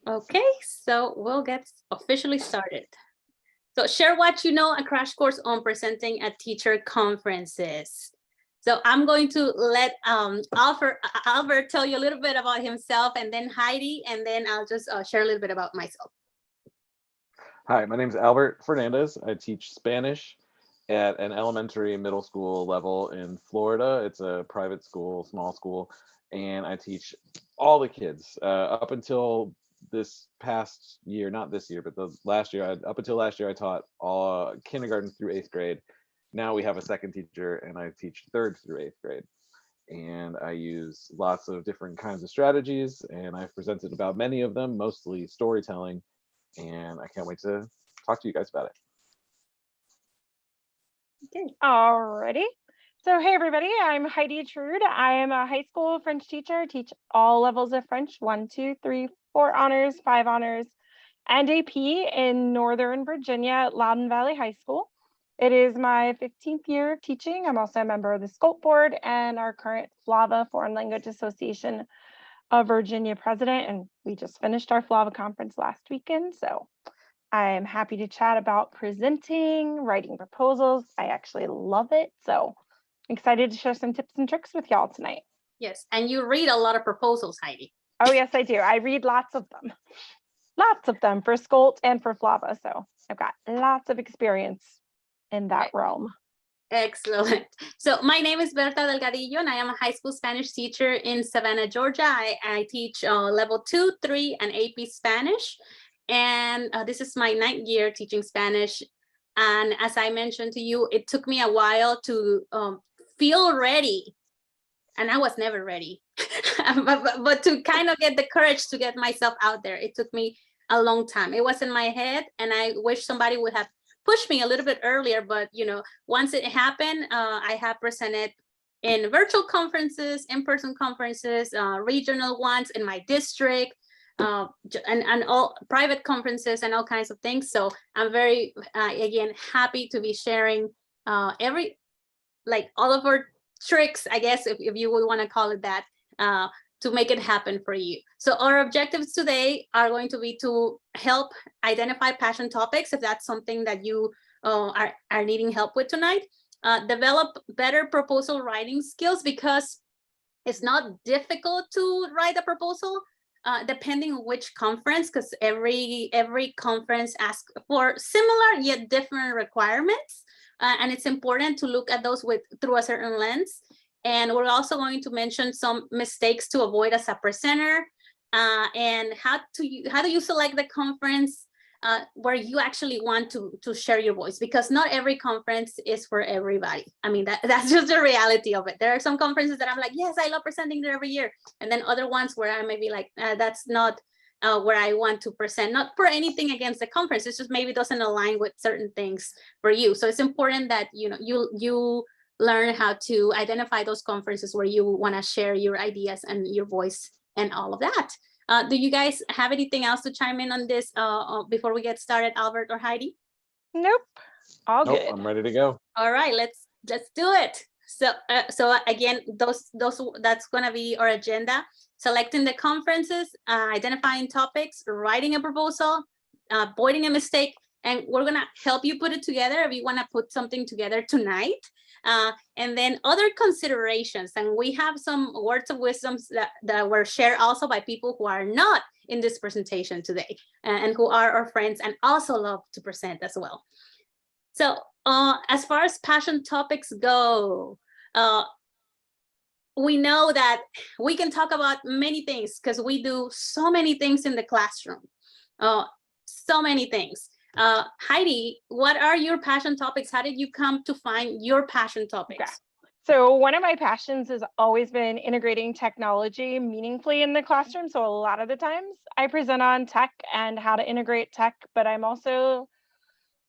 Okay, so we'll get officially started. So share what you know, a crash course on presenting at teacher conferences. So I'm going to let Albert tell you a little bit about himself, and then Heidi, and then I'll just share a little bit about myself. Hi, my name is Albert Fernandez. I teach Spanish at an elementary and middle school level in Florida. It's a private school, small school, and I teach all the kids up until this past year, not this year, but the last year, up until last year, I taught all kindergarten through 8th grade. Now we have a second teacher and I teach 3rd through 8th grade. And I use lots of different kinds of strategies, and I've presented about many of them, mostly storytelling, and I can't wait to talk to you guys about it. Okay. Alrighty. So hey everybody, I'm Heidi Trude. I am a high school French teacher. I teach all levels of French, 1, 2, 3, 4 honors, 5 honors, and AP in Northern Virginia at Loudon Valley High School. It is my 15th year of teaching. I'm also a member of the SCOLP board and our current FLAVA, Foreign Language Association of Virginia president. And we just finished our FLAVA conference last weekend. So I'm happy to chat about presenting, writing proposals. I actually love it. So excited to share some tips and tricks with y'all tonight. Yes, and you read a lot of proposals, Heidi. Oh, yes, I do. I read lots of them. Lots of them for SCOLT and for FLAVA. So I've got lots of experience in that realm. Excellent. So my name is Berta Delgadillo, and I am a high school Spanish teacher in Savannah, Georgia. I teach level 2, 3, and AP Spanish. And this is my 9th year teaching Spanish. And as I mentioned to you, it took me a while to feel ready. And I was never ready, but to kind of get the courage to get myself out there, it took me a long time. It was in my head, and I wish somebody would have pushed me a little bit earlier. But, you know, once it happened, I have presented in virtual conferences, in-person conferences, regional ones in my district, and all private conferences and all kinds of things. So I'm very, again, happy to be sharing all of our tricks, I guess, if you would want to call it that, to make it happen for you. So our objectives today are going to be to help identify passion topics, if that's something that you are needing help with tonight. Develop better proposal writing skills, because it's not difficult to write a proposal, depending on which conference, because every conference asks for similar yet different requirements. And it's important to look at those through a certain lens. And we're also going to mention some mistakes to avoid as a presenter, and how do you select the conference where you actually want to share your voice, because not every conference is for everybody. I mean, that's just the reality of it. There are some conferences that I'm like, yes, I love presenting there every year. And then other ones where I may be like, that's not where I want to present, not for anything against the conference. It's just maybe doesn't align with certain things for you. So it's important that, you know, you learn how to identify those conferences where you want to share your ideas and your voice and all of that. Do you guys have anything else to chime in on this before we get started, Albert or Heidi? Nope. All good. I'm ready to go. All right, let's do it. So again, that's gonna be our agenda: selecting the conferences, identifying topics, writing a proposal, avoiding a mistake, and we're gonna help you put it together if you want to put something together tonight. And then other considerations, and we have some words of wisdom that were shared also by people who are not in this presentation today, and who are our friends and also love to present as well. So as far as passion topics go, we know that we can talk about many things because we do so many things in the classroom, so many things. Heidi, what are your passion topics? How did you come to find your passion topics? Okay. So one of my passions has always been integrating technology meaningfully in the classroom. So a lot of the times I present on tech and how to integrate tech, but I'm also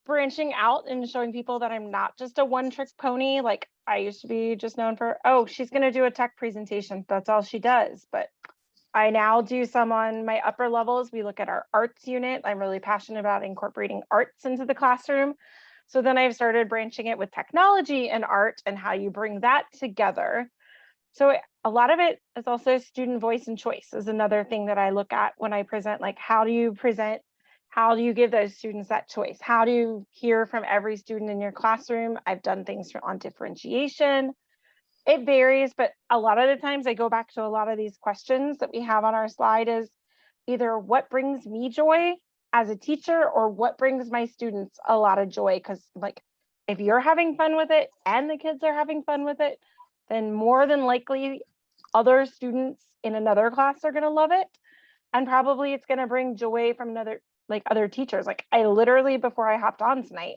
branching out and showing people that I'm not just a one-trick pony. Like I used to be just known for, oh, she's going to do a tech presentation. That's all she does. But I now do some on my upper levels. We look at our arts unit. I'm really passionate about incorporating arts into the classroom. So then I've started branching it with technology and art and how you bring that together. So a lot of it is also student voice and choice is another thing that I look at when I present, like how do you present, how do you give those students that choice? How do you hear from every student in your classroom? I've done things on differentiation. It varies, but a lot of the times I go back to a lot of these questions that we have on our slide is either what brings me joy as a teacher or what brings my students a lot of joy. Because like if you're having fun with it and the kids are having fun with it, then more than likely other students in another class are going to love it. And probably it's going to bring joy from other teachers. Like I literally, before I hopped on tonight,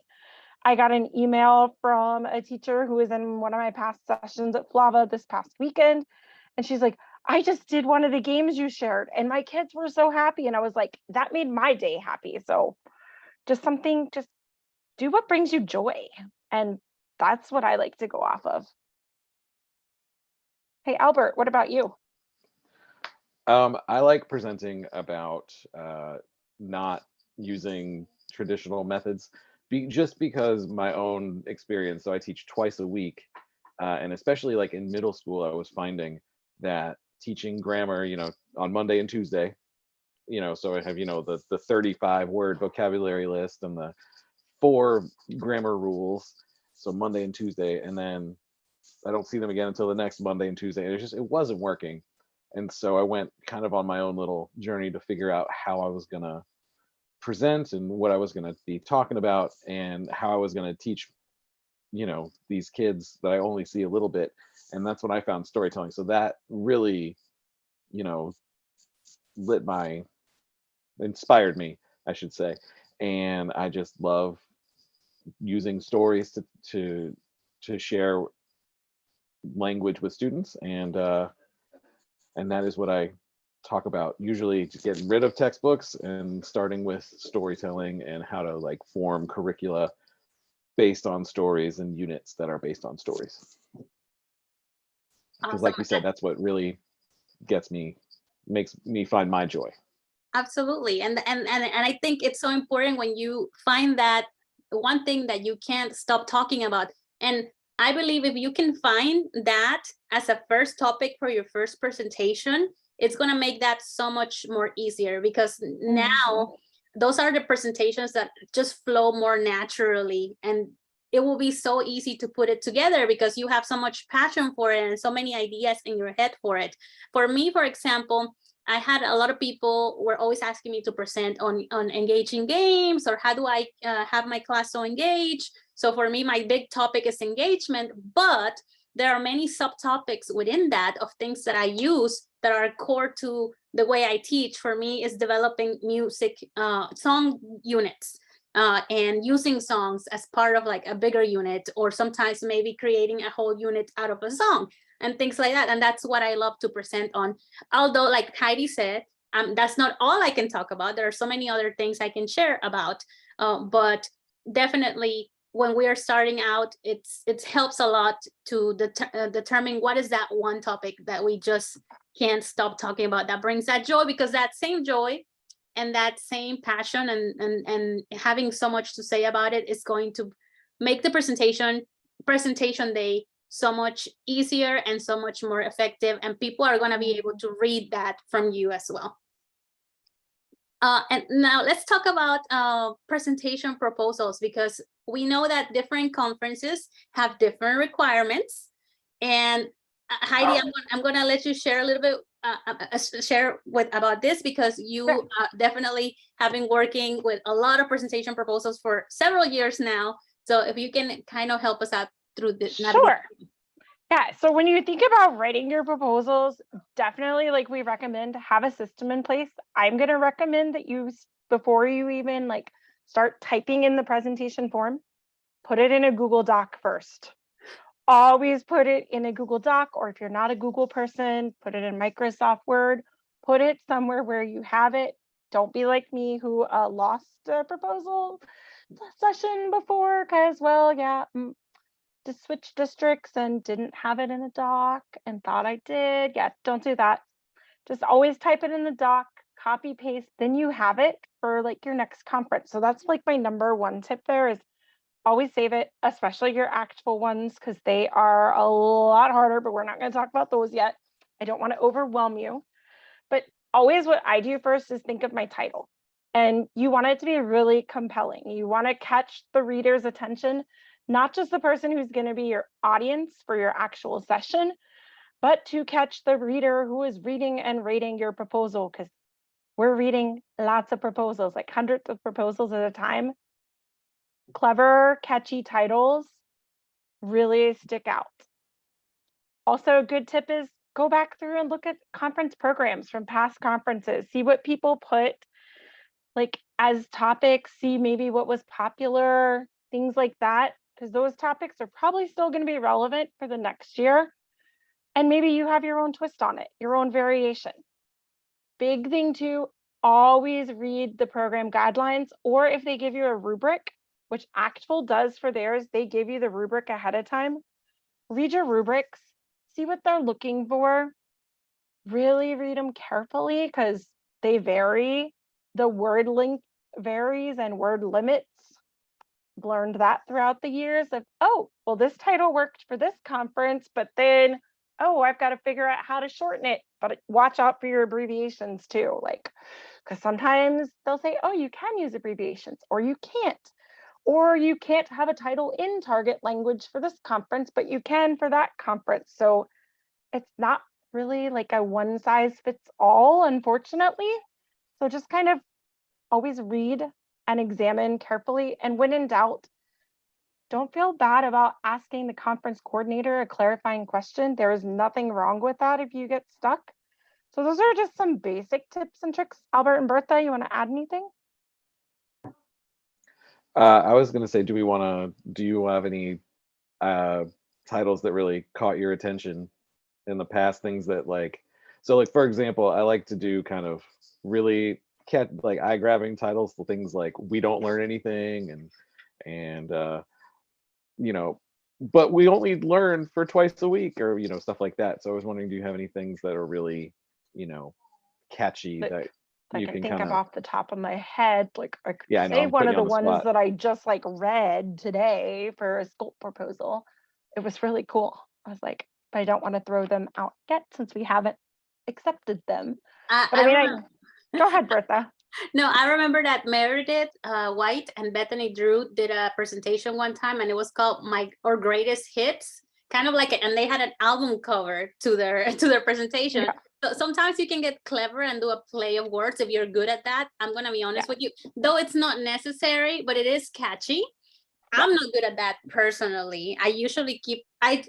I got an email from a teacher who was in one of my past sessions at Flava this past weekend. And she's like, I just did one of the games you shared and my kids were so happy. And I was like, that made my day happy. So just do what brings you joy. And that's what I like to go off of. Hey, Albert, what about you? I like presenting about not using traditional methods, just because my own experience. So I teach twice a week, and especially like in middle school, I was finding that teaching grammar, on Monday and Tuesday, so I have, the 35 word vocabulary list and the 4 grammar rules. So Monday and Tuesday, and then I don't see them again until the next Monday and Tuesday. It wasn't working. And so I went kind of on my own little journey to figure out how I was going to present and what I was going to be talking about and how I was going to teach, these kids that I only see a little bit. And that's when I found storytelling. So that really, inspired me, I should say. And I just love using stories to share language with students, and that is what I talk about, usually just getting rid of textbooks and starting with storytelling and how to like form curricula based on stories and units that are based on stories. Because like we said, that's what really makes me find my joy. Absolutely. And I think it's so important when you find that one thing that you can't stop talking about. And I believe if you can find that as a first topic for your first presentation, it's going to make that so much more easier, because now those are the presentations that just flow more naturally, and it will be so easy to put it together because you have so much passion for it and so many ideas in your head for it. For me, for example, I had a lot of people were always asking me to present on engaging games, or how do I have my class so engaged. So for me, my big topic is engagement, but there are many subtopics within that of things that I use that are core to the way I teach. For me, is developing music, song units, and using songs as part of like a bigger unit, or sometimes maybe creating a whole unit out of a song and things like that. And that's what I love to present on. Although, like Heidi said, that's not all I can talk about. There are so many other things I can share about, but definitely when we are starting out, it helps a lot to determine what is that one topic that we just can't stop talking about, that brings that joy, because that same joy and that same passion and having so much to say about it is going to make the presentation day so much easier and so much more effective, and people are going to be able to read that from you as well. And now let's talk about presentation proposals, because we know that different conferences have different requirements. And Heidi, I'm going to let you share a little bit, about this, because you definitely have been working with a lot of presentation proposals for several years now. So if you can kind of help us out through this. Sure. Yeah, so when you think about writing your proposals, definitely, like we recommend, have a system in place. I'm going to recommend that you, before you even like start typing in the presentation form, put it in a Google Doc first. Always put it in a Google Doc, or if you're not a Google person, put it in Microsoft Word, put it somewhere where you have it. Don't be like me who lost a proposal session before because, well, yeah, just switched districts and didn't have it in a doc and thought I did. Yeah, don't do that. Just always type it in the doc, copy paste, then you have it for like your next conference. So that's like my number one tip there, is always save it, especially your actual ones, because they are a lot harder, but we're not going to talk about those yet. I don't want to overwhelm you, but always what I do first is think of my title. And you want it to be really compelling. You want to catch the reader's attention, not just the person who's going to be your audience for your actual session, but to catch the reader who is reading and rating your proposal, because we're reading lots of proposals, like hundreds of proposals at a time. Clever, catchy titles really stick out. Also, a good tip is go back through and look at conference programs from past conferences, see what people put like as topics, see maybe what was popular, things like that, because those topics are probably still going to be relevant for the next year. And maybe you have your own twist on it, your own variation. Big thing too, always read the program guidelines, or if they give you a rubric, which Actful does for theirs, they give you the rubric ahead of time. Read your rubrics, see what they're looking for. Really read them carefully because they vary. The word length varies and word limits. Learned that throughout the years of, oh, well, this title worked for this conference, but then, oh, I've got to figure out how to shorten it. But watch out for your abbreviations too. Like, because sometimes they'll say, oh, you can use abbreviations or you can't. Or you can't have a title in target language for this conference, but you can for that conference. So it's not really like a one size fits all, unfortunately. So just kind of always read and examine carefully. And when in doubt, don't feel bad about asking the conference coordinator a clarifying question. There is nothing wrong with that if you get stuck. So those are just some basic tips and tricks. Albert and Bertha, you want to add anything? I was going to say, do you have any titles that really caught your attention in the past? Things that so like, for example, I like to do kind of really like eye-grabbing titles, things like "We Don't Learn Anything" and but we only learn for twice a week, or stuff like that. So I was wondering, do you have any things that are really catchy that I can think of off the top of my head? Like I could I know, say I'm one putting of you the on the ones spot. that I just like read today for a sculpt proposal. It was really cool. I was like, but I don't want to throw them out yet since we haven't accepted them. But I mean, go ahead, Bertha. No, I remember that Meredith White and Bethany Drew did a presentation one time, and it was called "Our Greatest Hits," kind of like and they had an album cover to their presentation. Yeah. So sometimes you can get clever and do a play of words if you're good at that. I'm gonna be honest with you, though it's not necessary, but it is catchy. I'm not good at that personally. I usually keep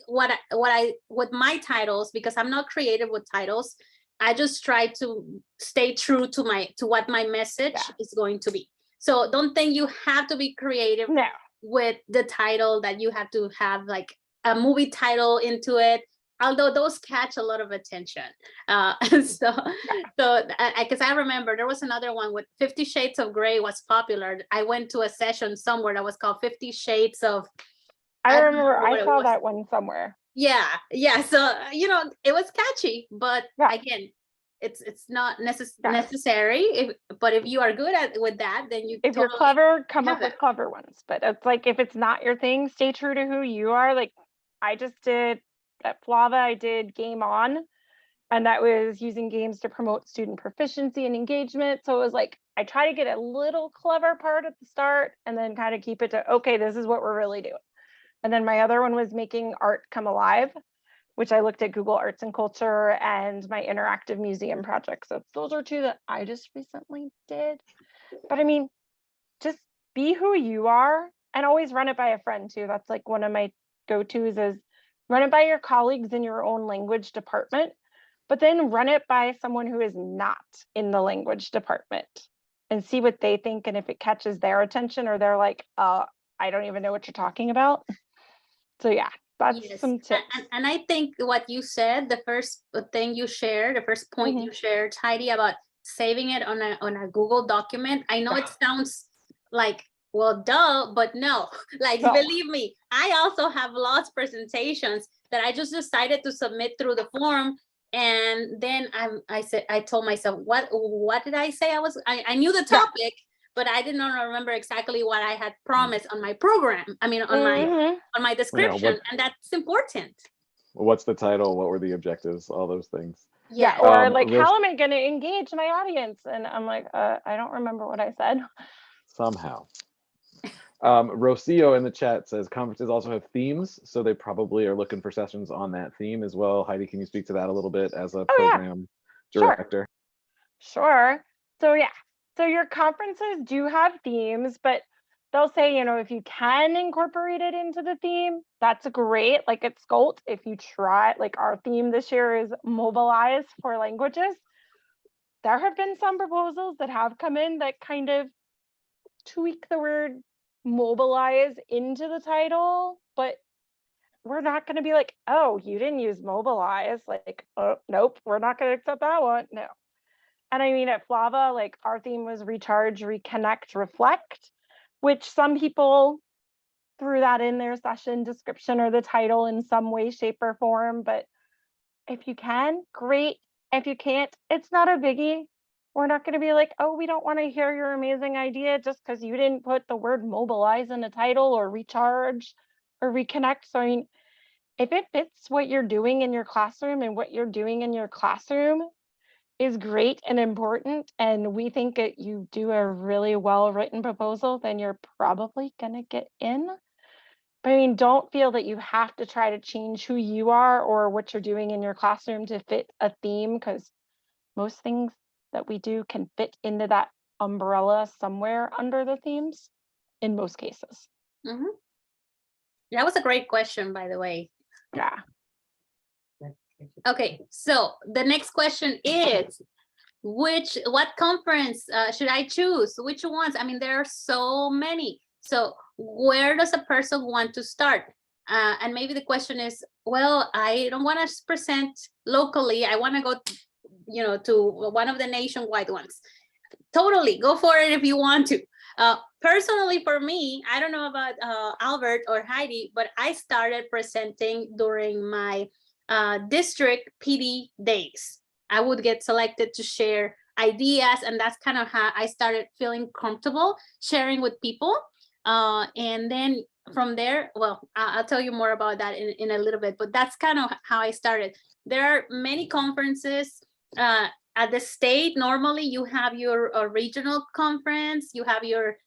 with my titles, because I'm not creative with titles. I just try to stay true to what my message is going to be. So don't think you have to be creative with the title, that you have to have like a movie title into it, although those catch a lot of attention. Because I remember there was another one with 50 Shades of Grey was popular. I went to a session somewhere that was called 50 Shades of. I remember I saw that one somewhere. Yeah. So it was catchy, but again, it's not necessary. But if you are good with that, then if you're clever, come up with clever ones. But it's like, if it's not your thing, stay true to who you are. Like I just did at Flava, I did Game On, and that was using games to promote student proficiency and engagement. So it was like, I try to get a little clever part at the start and then kind of keep it to, okay, this is what we're really doing. And then my other one was making art come alive, which I looked at Google Arts and Culture and my interactive museum project. So those are two that I just recently did. But I mean, just be who you are and always run it by a friend too. That's like one of my go-tos, is run it by your colleagues in your own language department, but then run it by someone who is not in the language department and see what they think. And if it catches their attention, or they're like, I don't even know what you're talking about. So yeah, that's some tips. And I think what you said, the first thing you shared, the first point you shared, Heidi, about saving it on a Google document. I know it sounds like, well, duh, but no, believe me, I also have lost presentations that I just decided to submit through the form. And then I told myself, what did I say? I knew the topic, but I did not remember exactly what I had promised on my program. I mean, on my description, and that's important. What's the title? What were the objectives? All those things. Yeah, Yeah. or like, Ros- how am I going to engage my audience? And I'm like, I don't remember what I said. Somehow. Rocio in the chat says conferences also have themes, so they probably are looking for sessions on that theme as well. Heidi, can you speak to that a little bit as a Oh, yeah. program Sure. director? Sure. So yeah, so your conferences do have themes, but they'll say, if you can incorporate it into the theme, that's great. Like at Skolt, if you try, like our theme this year is mobilize for languages. There have been some proposals that have come in that kind of tweak the word mobilize into the title, but we're not going to be like, oh, you didn't use mobilize. Like, oh, nope, we're not going to accept that one. No. And I mean, at Flava, like our theme was recharge, reconnect, reflect, which some people threw that in their session description or the title in some way, shape, or form. But if you can, great. If you can't, it's not a biggie. We're not going to be like, oh, we don't want to hear your amazing idea just because you didn't put the word mobilize in the title or recharge or reconnect. So, I mean, if it fits what you're doing in your classroom and what you're doing in your classroom is great and important, and we think that you do a really well-written proposal, then you're probably gonna get in. But I mean, don't feel that you have to try to change who you are or what you're doing in your classroom to fit a theme, because most things that we do can fit into that umbrella somewhere under the themes in most cases. Mhm. That was a great question, by the way. Yeah. Okay, so the next question is, what conference should I choose? Which ones? I mean, there are so many. So where does a person want to start? And maybe the question is, well, I don't want to present locally. I want to go, to one of the nationwide ones. Totally, go for it if you want to. Personally, for me, I don't know about Albert or Heidi, but I started presenting during my district PD days. I would get selected to share ideas, and that's kind of how I started feeling comfortable sharing with people. And then from there, well, I'll tell you more about that in a little bit, but that's kind of how I started. There are many conferences at the state. Normally you have your regional conference, you have your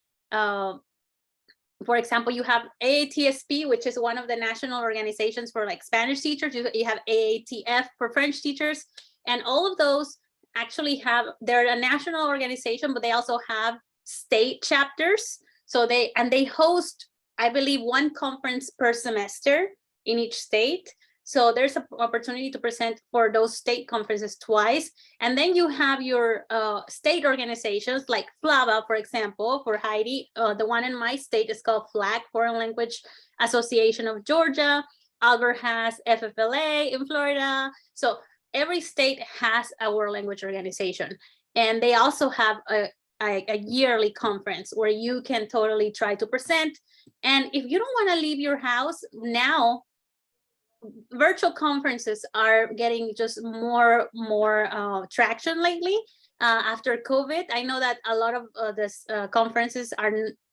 for example, you have AATSP, which is one of the national organizations for like Spanish teachers. You have AATF for French teachers, and all of those actually they're a national organization, but they also have state chapters. So they host, I believe, one conference per semester in each state. So there's an opportunity to present for those state conferences twice. And then you have your state organizations like FLAVA, for example, for Heidi. The one in my state is called FLAG, Foreign Language Association of Georgia. Albert has FFLA in Florida. So every state has a world language organization. And they also have a yearly conference where you can totally try to present. And if you don't want to leave your house now, virtual conferences are getting just more traction lately after COVID. I know that a lot of this conferences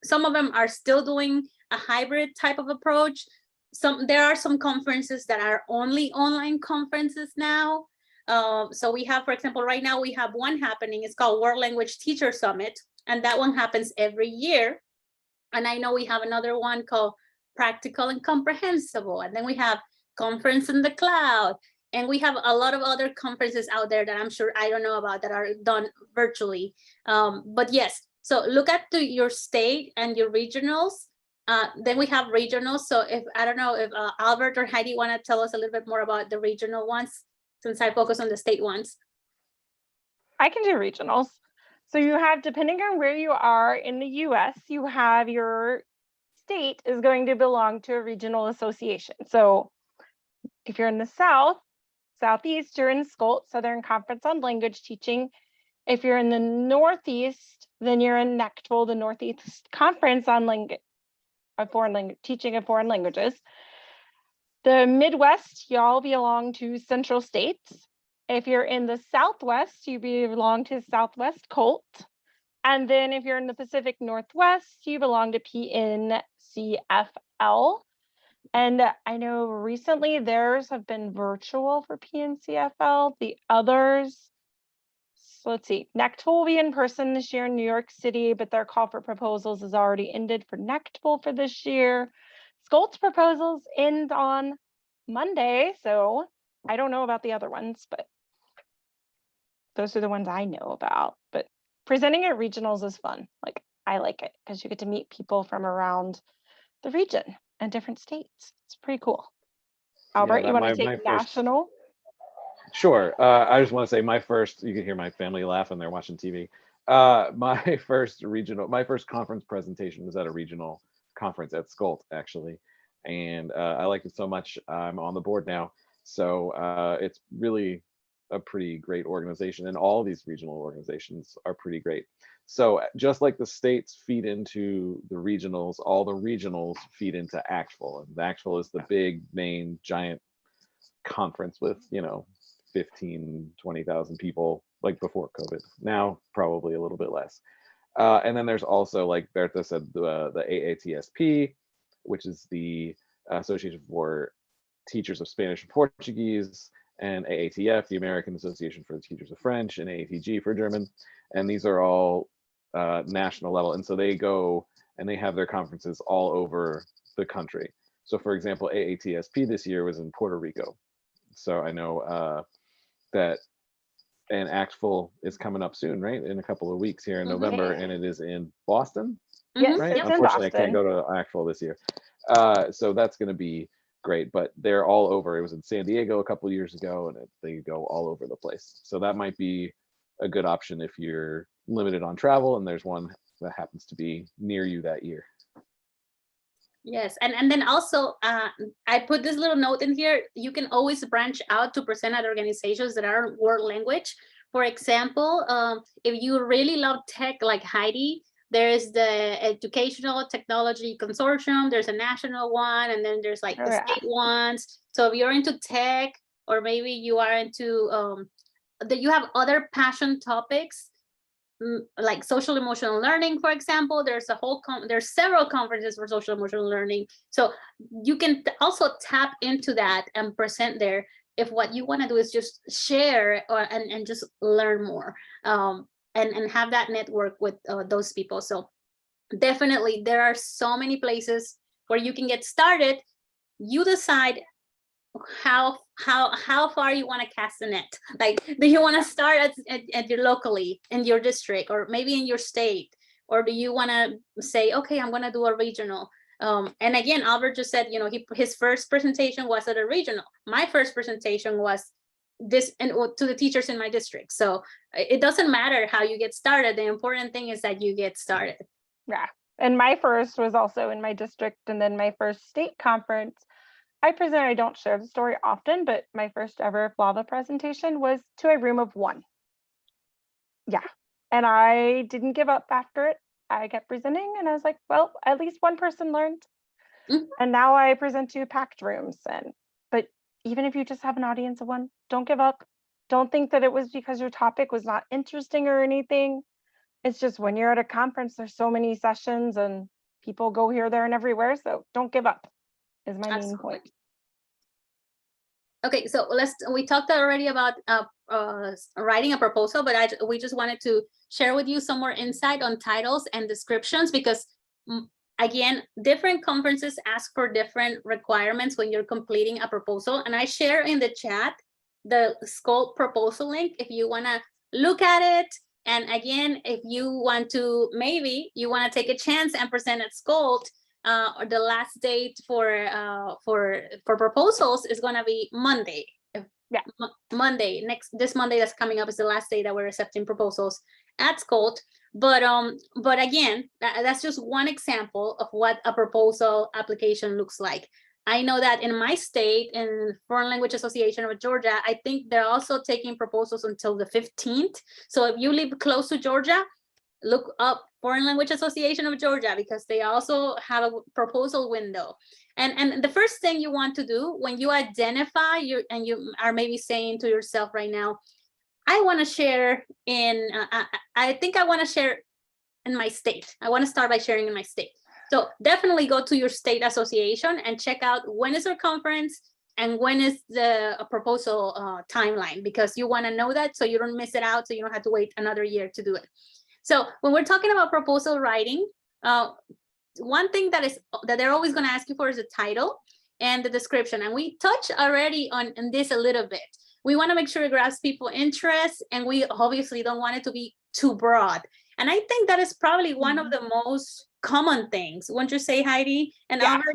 some of them are still doing a hybrid type of approach. There are some conferences that are only online conferences now. So we have, for example, right now we have one happening. It's called World Language Teacher Summit, and that one happens every year. And I know we have another one called Practical and Comprehensible, and then we have Conference in the Cloud, and we have a lot of other conferences out there that I'm sure I don't know about that are done virtually. But yes, so look at your state and your regionals. Then we have regionals. So I don't know if Albert or Heidi want to tell us a little bit more about the regional ones, since I focus on the state ones. I can do regionals. So you have, depending on where you are in the US, you have your state is going to belong to a regional association. So if you're in the South, Southeast, you're in Skolt, Southern Conference on Language Teaching. If you're in the Northeast, then you're in NECTFL, the Northeast Conference on Teaching of Foreign Languages. The Midwest, y'all belong to Central States. If you're in the Southwest, you belong to Southwest COLT. And then if you're in the Pacific Northwest, you belong to PNCFL. And I know recently theirs have been virtual for PNCFL. The others, so let's see, NECTFL will be in person this year in New York City, but their call for proposals is already ended for NECTFL for this year. SCOLT's proposals end on Monday, so I don't know about the other ones, but those are the ones I know about. But presenting at regionals is fun. Like, I like it because you get to meet people from around the region and different states. It's pretty cool. Albert, that you want to my take first. national? Sure. I just want to say my first, you can hear my family laugh when they're watching TV. My first conference presentation was at a regional conference at SCOLT, actually. And I liked it so much, I'm on the board now. So it's really a pretty great organization, and all these regional organizations are pretty great. So just like the states feed into the regionals, all the regionals feed into ACTFL. And the ACTFL is the big, main, giant conference with, 15-20,000 people, like before COVID. Now probably a little bit less. And then there's also, like Berta said, the AATSP, which is the Association for Teachers of Spanish and Portuguese, and AATF, the American Association for the Teachers of French, and AATG for German. And these are all national level. And so they go and they have their conferences all over the country. So for example, AATSP this year was in Puerto Rico. So I know that an ACTFL is coming up soon, right? In a couple of weeks here in November, and it is in Boston. Yes, right? it's Unfortunately, in I can't Boston. go to ACTFL this year. So that's going to be great, but they're all over. It was in San Diego a couple of years ago, and they go all over the place. So that might be a good option if you're limited on travel and there's one that happens to be near you that year. Yes, and then also I put this little note in here. You can always branch out to present at organizations that are world language. For example, if you really love tech like Heidi, there's the Educational Technology Consortium, there's a national one, and then there's like the state ones. So if you're into tech, or maybe you are into that you have other passion topics, like social emotional learning, for example, there's several conferences for social emotional learning. So you can also tap into that and present there if what you want to do is just share and just learn more, and have that network with those people. So definitely there are so many places where you can get started. You decide how far you want to cast the net. Like, do you want to start at your locally in your district, or maybe in your state, or do you want to say, okay, I'm going to do a regional? And again, Albert just said, his first presentation was at a regional. My first presentation was this, and to the teachers in my district. So it doesn't matter how you get started. The important thing is that you get started. Yeah, and my first was also in my district, and then my first state conference. I don't share the story often, but my first ever FLAVA presentation was to a room of one. Yeah, and I didn't give up after it. I kept presenting, and I was like, well, at least one person learned. And now I present to packed rooms. But even if you just have an audience of one, don't give up. Don't think that it was because your topic was not interesting or anything. It's just when you're at a conference, there's so many sessions and people go here, there, and everywhere. So don't give up is my main point. Okay, so we talked already about writing a proposal, but we just wanted to share with you some more insight on titles and descriptions, because again, different conferences ask for different requirements when you're completing a proposal. And I share in the chat the SCOLT proposal link if you want to look at it. And again, if you want to, maybe you want to take a chance and present at SCOLT, or the last date for proposals is going to be Monday. Yeah, Monday, this Monday that's coming up is the last day that we're accepting proposals at SCOLT. But again, that's just one example of what a proposal application looks like. I know that in my state, in Foreign Language Association of Georgia, I think they're also taking proposals until the 15th. So if you live close to Georgia, look up Foreign Language Association of Georgia, because they also have a proposal window. And the first thing you want to do when you identify and you are maybe saying to yourself right now, I want to share in, I think I want to share in my state. I want to start by sharing in my state. So definitely go to your state association and check out when is our conference and when is the proposal timeline, because you want to know that so you don't miss it out, so you don't have to wait another year to do it. So when we're talking about proposal writing, one thing that they're always going to ask you for is the title and the description. And we touched already on this a little bit. We want to make sure it grabs people interest, and we obviously don't want it to be too broad. And I think that is probably one of the most common things. Won't you say, Heidi and Albert,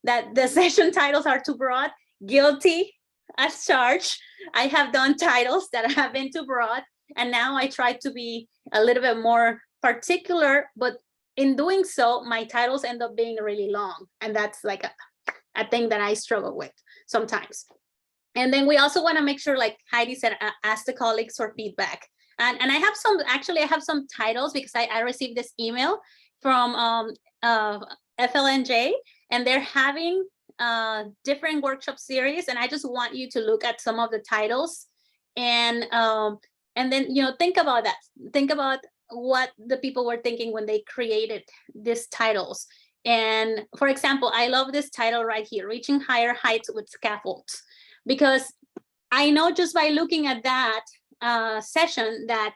that the session titles are too broad? Guilty as charged. I have done titles that have been too broad, and now I try to be a little bit more particular, but in doing so, my titles end up being really long. And that's like a thing that I struggle with sometimes. And then we also want to make sure, like Heidi said, ask the colleagues for feedback. And I have some, actually I have some titles because I received this email from FLNJ, and they're having different workshop series. And I just want you to look at some of the titles and then, you know, think about that. Think about what the people were thinking when they created these titles. And for example, I love this title right here, Reaching Higher Heights with Scaffolds, because I know just by looking at that session that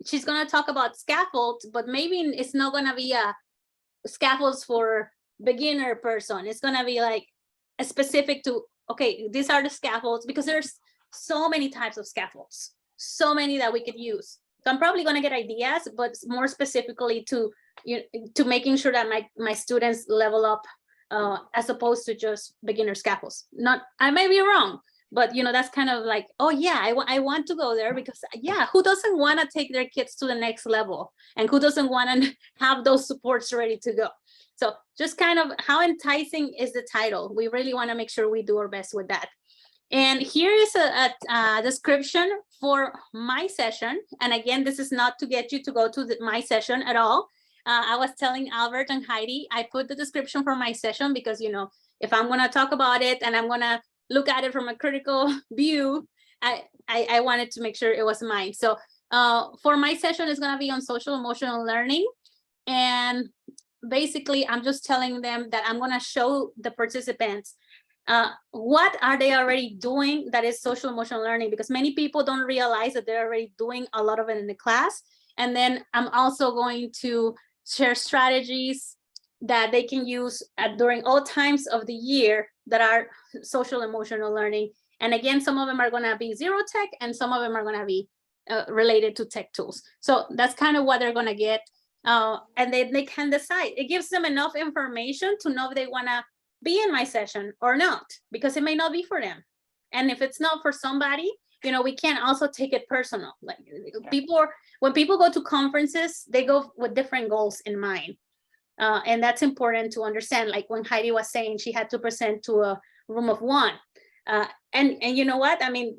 she's going to talk about scaffolds, but maybe it's not going to be a scaffolds for beginner person. It's going to be like a specific to, okay, these are the scaffolds, because there's so many types of scaffolds, so many that we could use. So I'm probably going to get ideas, but more specifically to making sure that my students level up as opposed to just beginner scaffolds. Not, I may be wrong, but you know, that's kind of like, oh yeah, I want to go there, because yeah, who doesn't want to take their kids to the next level, and who doesn't want to have those supports ready to go? So just kind of how enticing is the title? We really want to make sure we do our best with that. And here is a description for my session. And again, this is not to get you to go to my session at all. I was telling Albert and Heidi, I put the description for my session because, you know, if I'm going to talk about it and I'm going to look at it from a critical view, I wanted to make sure it was mine. So for my session, it's going to be on social emotional learning. And basically, I'm just telling them that I'm going to show the participants what are they already doing that is social emotional learning, because many people don't realize that they're already doing a lot of it in the class. And then I'm also going to share strategies that they can use during all times of the year that are social emotional learning. And again, some of them are going to be zero tech, and some of them are going to be related to tech tools. So that's kind of what they're going to get. And then they can decide. It gives them enough information to know if they want to be in my session or not, because it may not be for them. And if it's not for somebody, you know, we can't also take it personal. Like when people go to conferences, they go with different goals in mind. And that's important to understand. Like when Heidi was saying she had to present to a room of one. And you know what? I mean,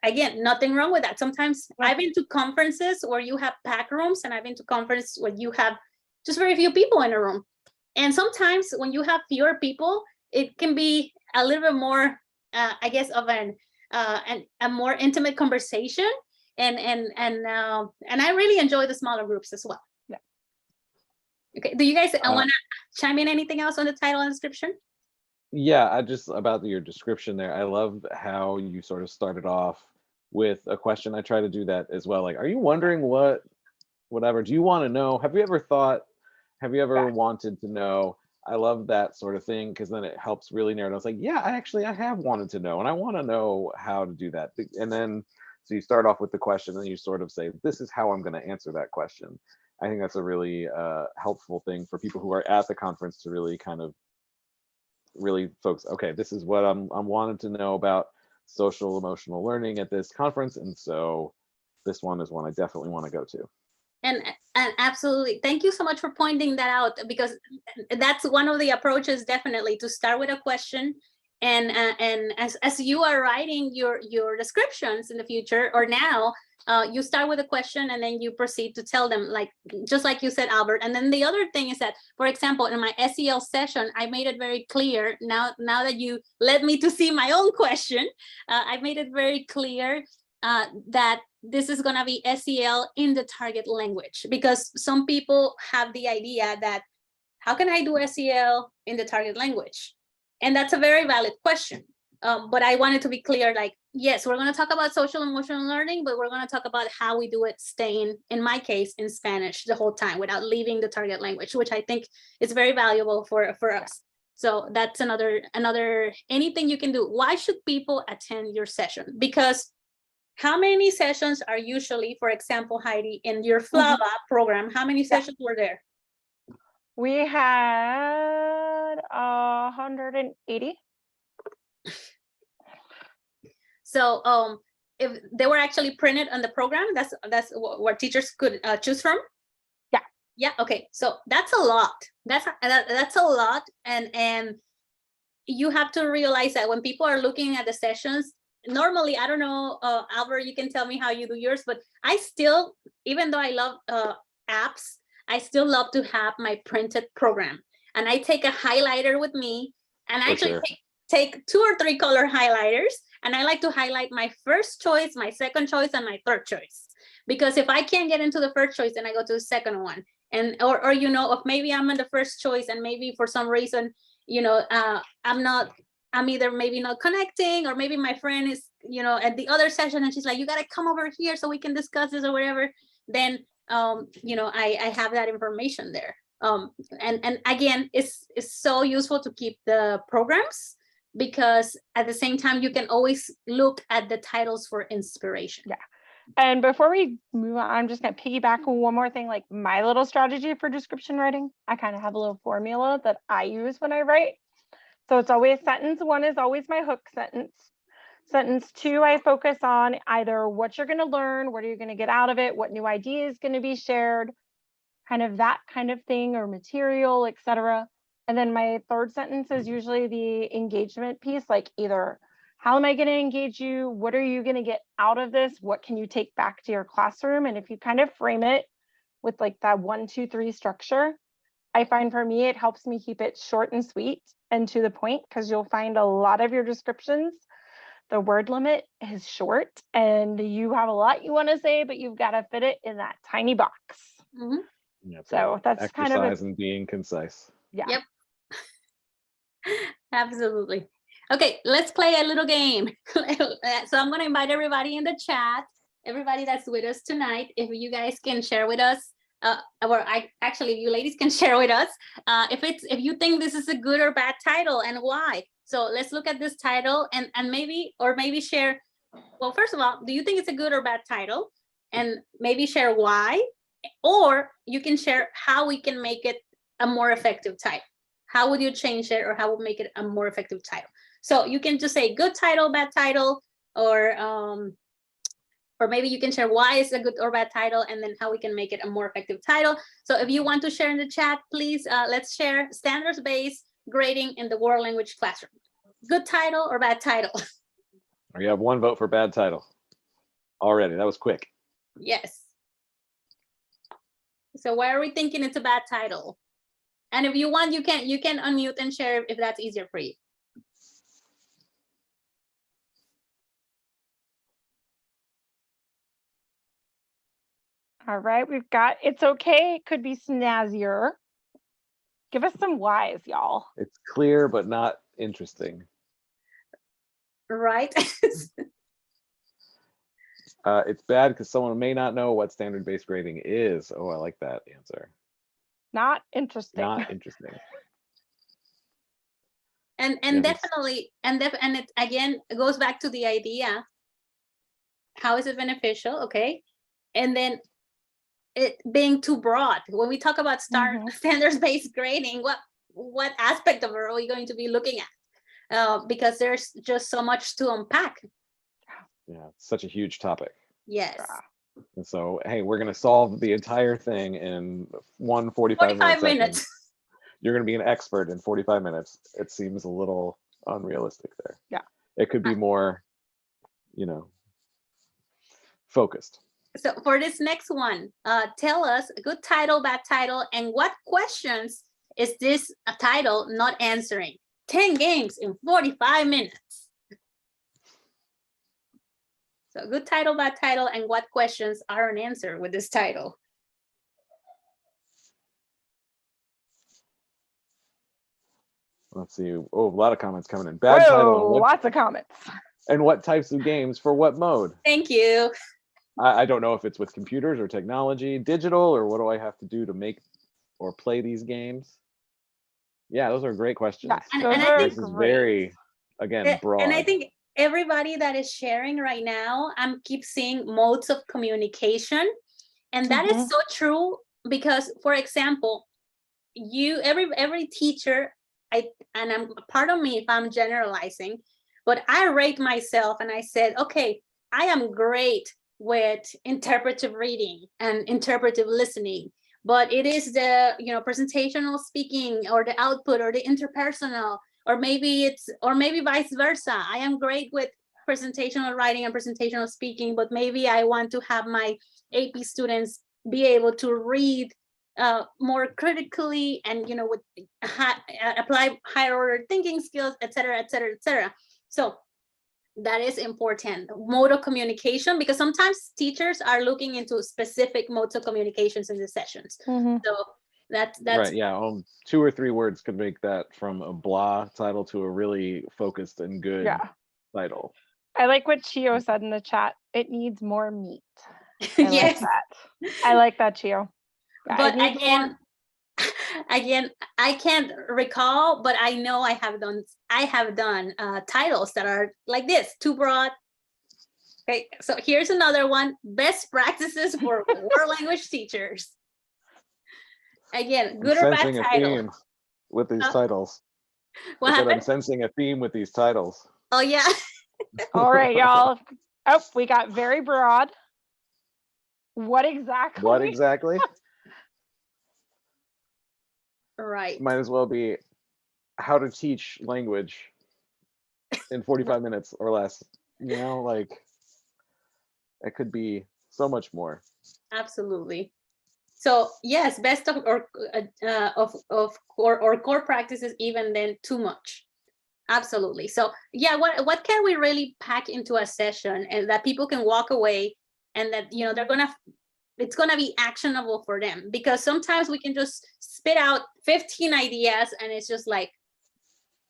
again, nothing wrong with that. Sometimes I've been to conferences where you have packed rooms, and I've been to conferences where you have just very few people in a room. And sometimes when you have fewer people, it can be a little bit more, I guess, of a more intimate conversation. And I really enjoy the smaller groups as well. Yeah. Okay. Do you guys want to chime in anything else on the title and description? Yeah, I just about your description there. I love how you sort of started off with a question. I try to do that as well. Like, are you wondering whatever? Do you want to know? Have you ever thought? Have you ever wanted to know? I love that sort of thing, because then it helps really narrow down. It's like, yeah, I have wanted to know, and I want to know how to do that. And then, so you start off with the question, and you sort of say, this is how I'm going to answer that question. I think that's a really helpful thing for people who are at the conference to really kind of really focus. Okay, this is what I'm wanting to know about social emotional learning at this conference, and so this one is one I definitely want to go to. And absolutely, thank you so much for pointing that out, because that's one of the approaches, definitely, to start with a question, and as you are writing your descriptions in the future or now, you start with a question and then you proceed to tell them, like just like you said, Albert. And then the other thing is that, for example, in my SEL session, I made it very clear, now that you led me to see my own question, I made it very clear that this is going to be SEL in the target language, because some people have the idea that how can I do SEL in the target language? And that's a very valid question. But I wanted to be clear, like, yes, we're going to talk about social emotional learning, but we're going to talk about how we do it staying, in my case, in Spanish the whole time without leaving the target language, which I think is very valuable for us. So that's another anything you can do. Why should people attend your session? Because how many sessions are usually, for example, Heidi, in your FLAVA program, how many sessions were there? We had 180. So if they were actually printed on the program, that's what teachers could choose from. Yeah, okay, so that's a lot. That's a lot, and you have to realize that when people are looking at the sessions, normally, I don't know, Albert, you can tell me how you do yours, but I still, even though I love apps, I still love to have my printed program, and I take a highlighter with me, and I actually take 2 or 3 color highlighters, and I like to highlight my first choice, my second choice, and my third choice, because if I can't get into the first choice, then I go to the second one. And or you know, if maybe I'm in the first choice and maybe for some reason, you know, I'm either maybe not connecting, or maybe my friend is, you know, at the other session and she's like, you got to come over here so we can discuss this or whatever, then you know, I have that information there. And again, it's so useful to keep the programs, because at the same time you can always look at the titles for inspiration. Yeah. And before we move on, I'm just going to piggyback on one more thing, like my little strategy for description writing. I kind of have a little formula that I use when I write. So it's always sentence 1 is always my hook sentence. Sentence 2, I focus on either what you're going to learn, what are you going to get out of it, what new idea is going to be shared, kind of that kind of thing, or material, etc. And then my third sentence is usually the engagement piece, like either how am I going to engage you? What are you going to get out of this? What can you take back to your classroom? And if you kind of frame it with like that 1, 2, 3 structure, I find for me, it helps me keep it short and sweet and to the point, because you'll find a lot of your descriptions, the word limit is short and you have a lot you want to say, but you've got to fit it in that tiny box. Yep. So that's exercise kind of and being concise. Yeah. Yep. Absolutely. Okay, let's play a little game. So I'm going to invite everybody in the chat, everybody that's with us tonight, if you guys can share with us, or actually, if you ladies can share with us, if you think this is a good or bad title and why. So let's look at this title and maybe share. Well, first of all, do you think it's a good or bad title? And maybe share why, or you can share how we can make it a more effective title. How would you change it, or how would make it a more effective title? So you can just say good title, bad title, or maybe you can share why it's a good or bad title, and then how we can make it a more effective title. So if you want to share in the chat, please, let's share standards-based grading in the world language classroom. Good title or bad title? You have 1 vote for bad title already. That was quick. Yes. So why are we thinking it's a bad title? And if you want, you can unmute and share if that's easier for you. All right, we've got it's okay, it could be snazzier. Give us some whys, y'all. It's clear but not interesting. Right. It's bad because someone may not know what standard-based grading is. Oh, I like that answer. Not interesting. Not interesting. And Yeah, definitely, and it again goes back to the idea. How is it beneficial? Okay. And then it being too broad. When we talk about standards-based grading, what aspect of it are we going to be looking at? Because there's just so much to unpack. Yeah, it's such a huge topic. Yes. And so, hey, we're going to solve the entire thing in 45 minutes. You're going to be an expert in 45 minutes. It seems a little unrealistic there. Yeah. It could be more, you know, focused. So for this next one, tell us a good title, bad title, and what questions is this a title not answering? 10 games in 45 minutes. So good title, bad title, and what questions are unanswered with this title? Let's see. Oh, a lot of comments coming in. Bad title. Whoa, lots of comments. And what types of games for what mode? Thank you. I don't know if it's with computers or technology, digital, or what do I have to do to make or play these games? Yeah, those are great questions. Yeah, And I think This is very, again, broad. And I think everybody that is sharing right now, I'm keep seeing modes of communication, and that is so true because, for example, every teacher, and I'm part of me if I'm generalizing, but I rate myself and I said, okay, I am great with interpretive reading and interpretive listening, but it is the presentational speaking or the output or the interpersonal, or maybe vice versa. I am great with presentational writing and presentational speaking, but maybe I want to have my AP students be able to read more critically and with apply higher order thinking skills, etc., etc., etc. So that is important, mode of communication, because sometimes teachers are looking into specific modes of communications in the sessions. So that's right. Yeah, 2 or 3 words could make that from a blah title to a really focused and good title. I like what Chio said in the chat. It needs more meat. Yes. I like that, Chio. Yeah, but again, I can't recall, but I know I have done titles that are like this, too broad. Okay, so here's another one: best practices for world language teachers. Again, good or bad title. With these titles. What happened? I'm sensing a theme with these titles. Oh yeah. All right, y'all. Oh, we got very broad. What exactly? Right. Might as well be how to teach language in 45 minutes or less. Like it could be so much more. Absolutely. So yes, best of core practices, even then too much. Absolutely. So yeah, what can we really pack into a session and that people can walk away and that it's gonna be actionable for them? Because sometimes we can just spit out 15 ideas and it's just like,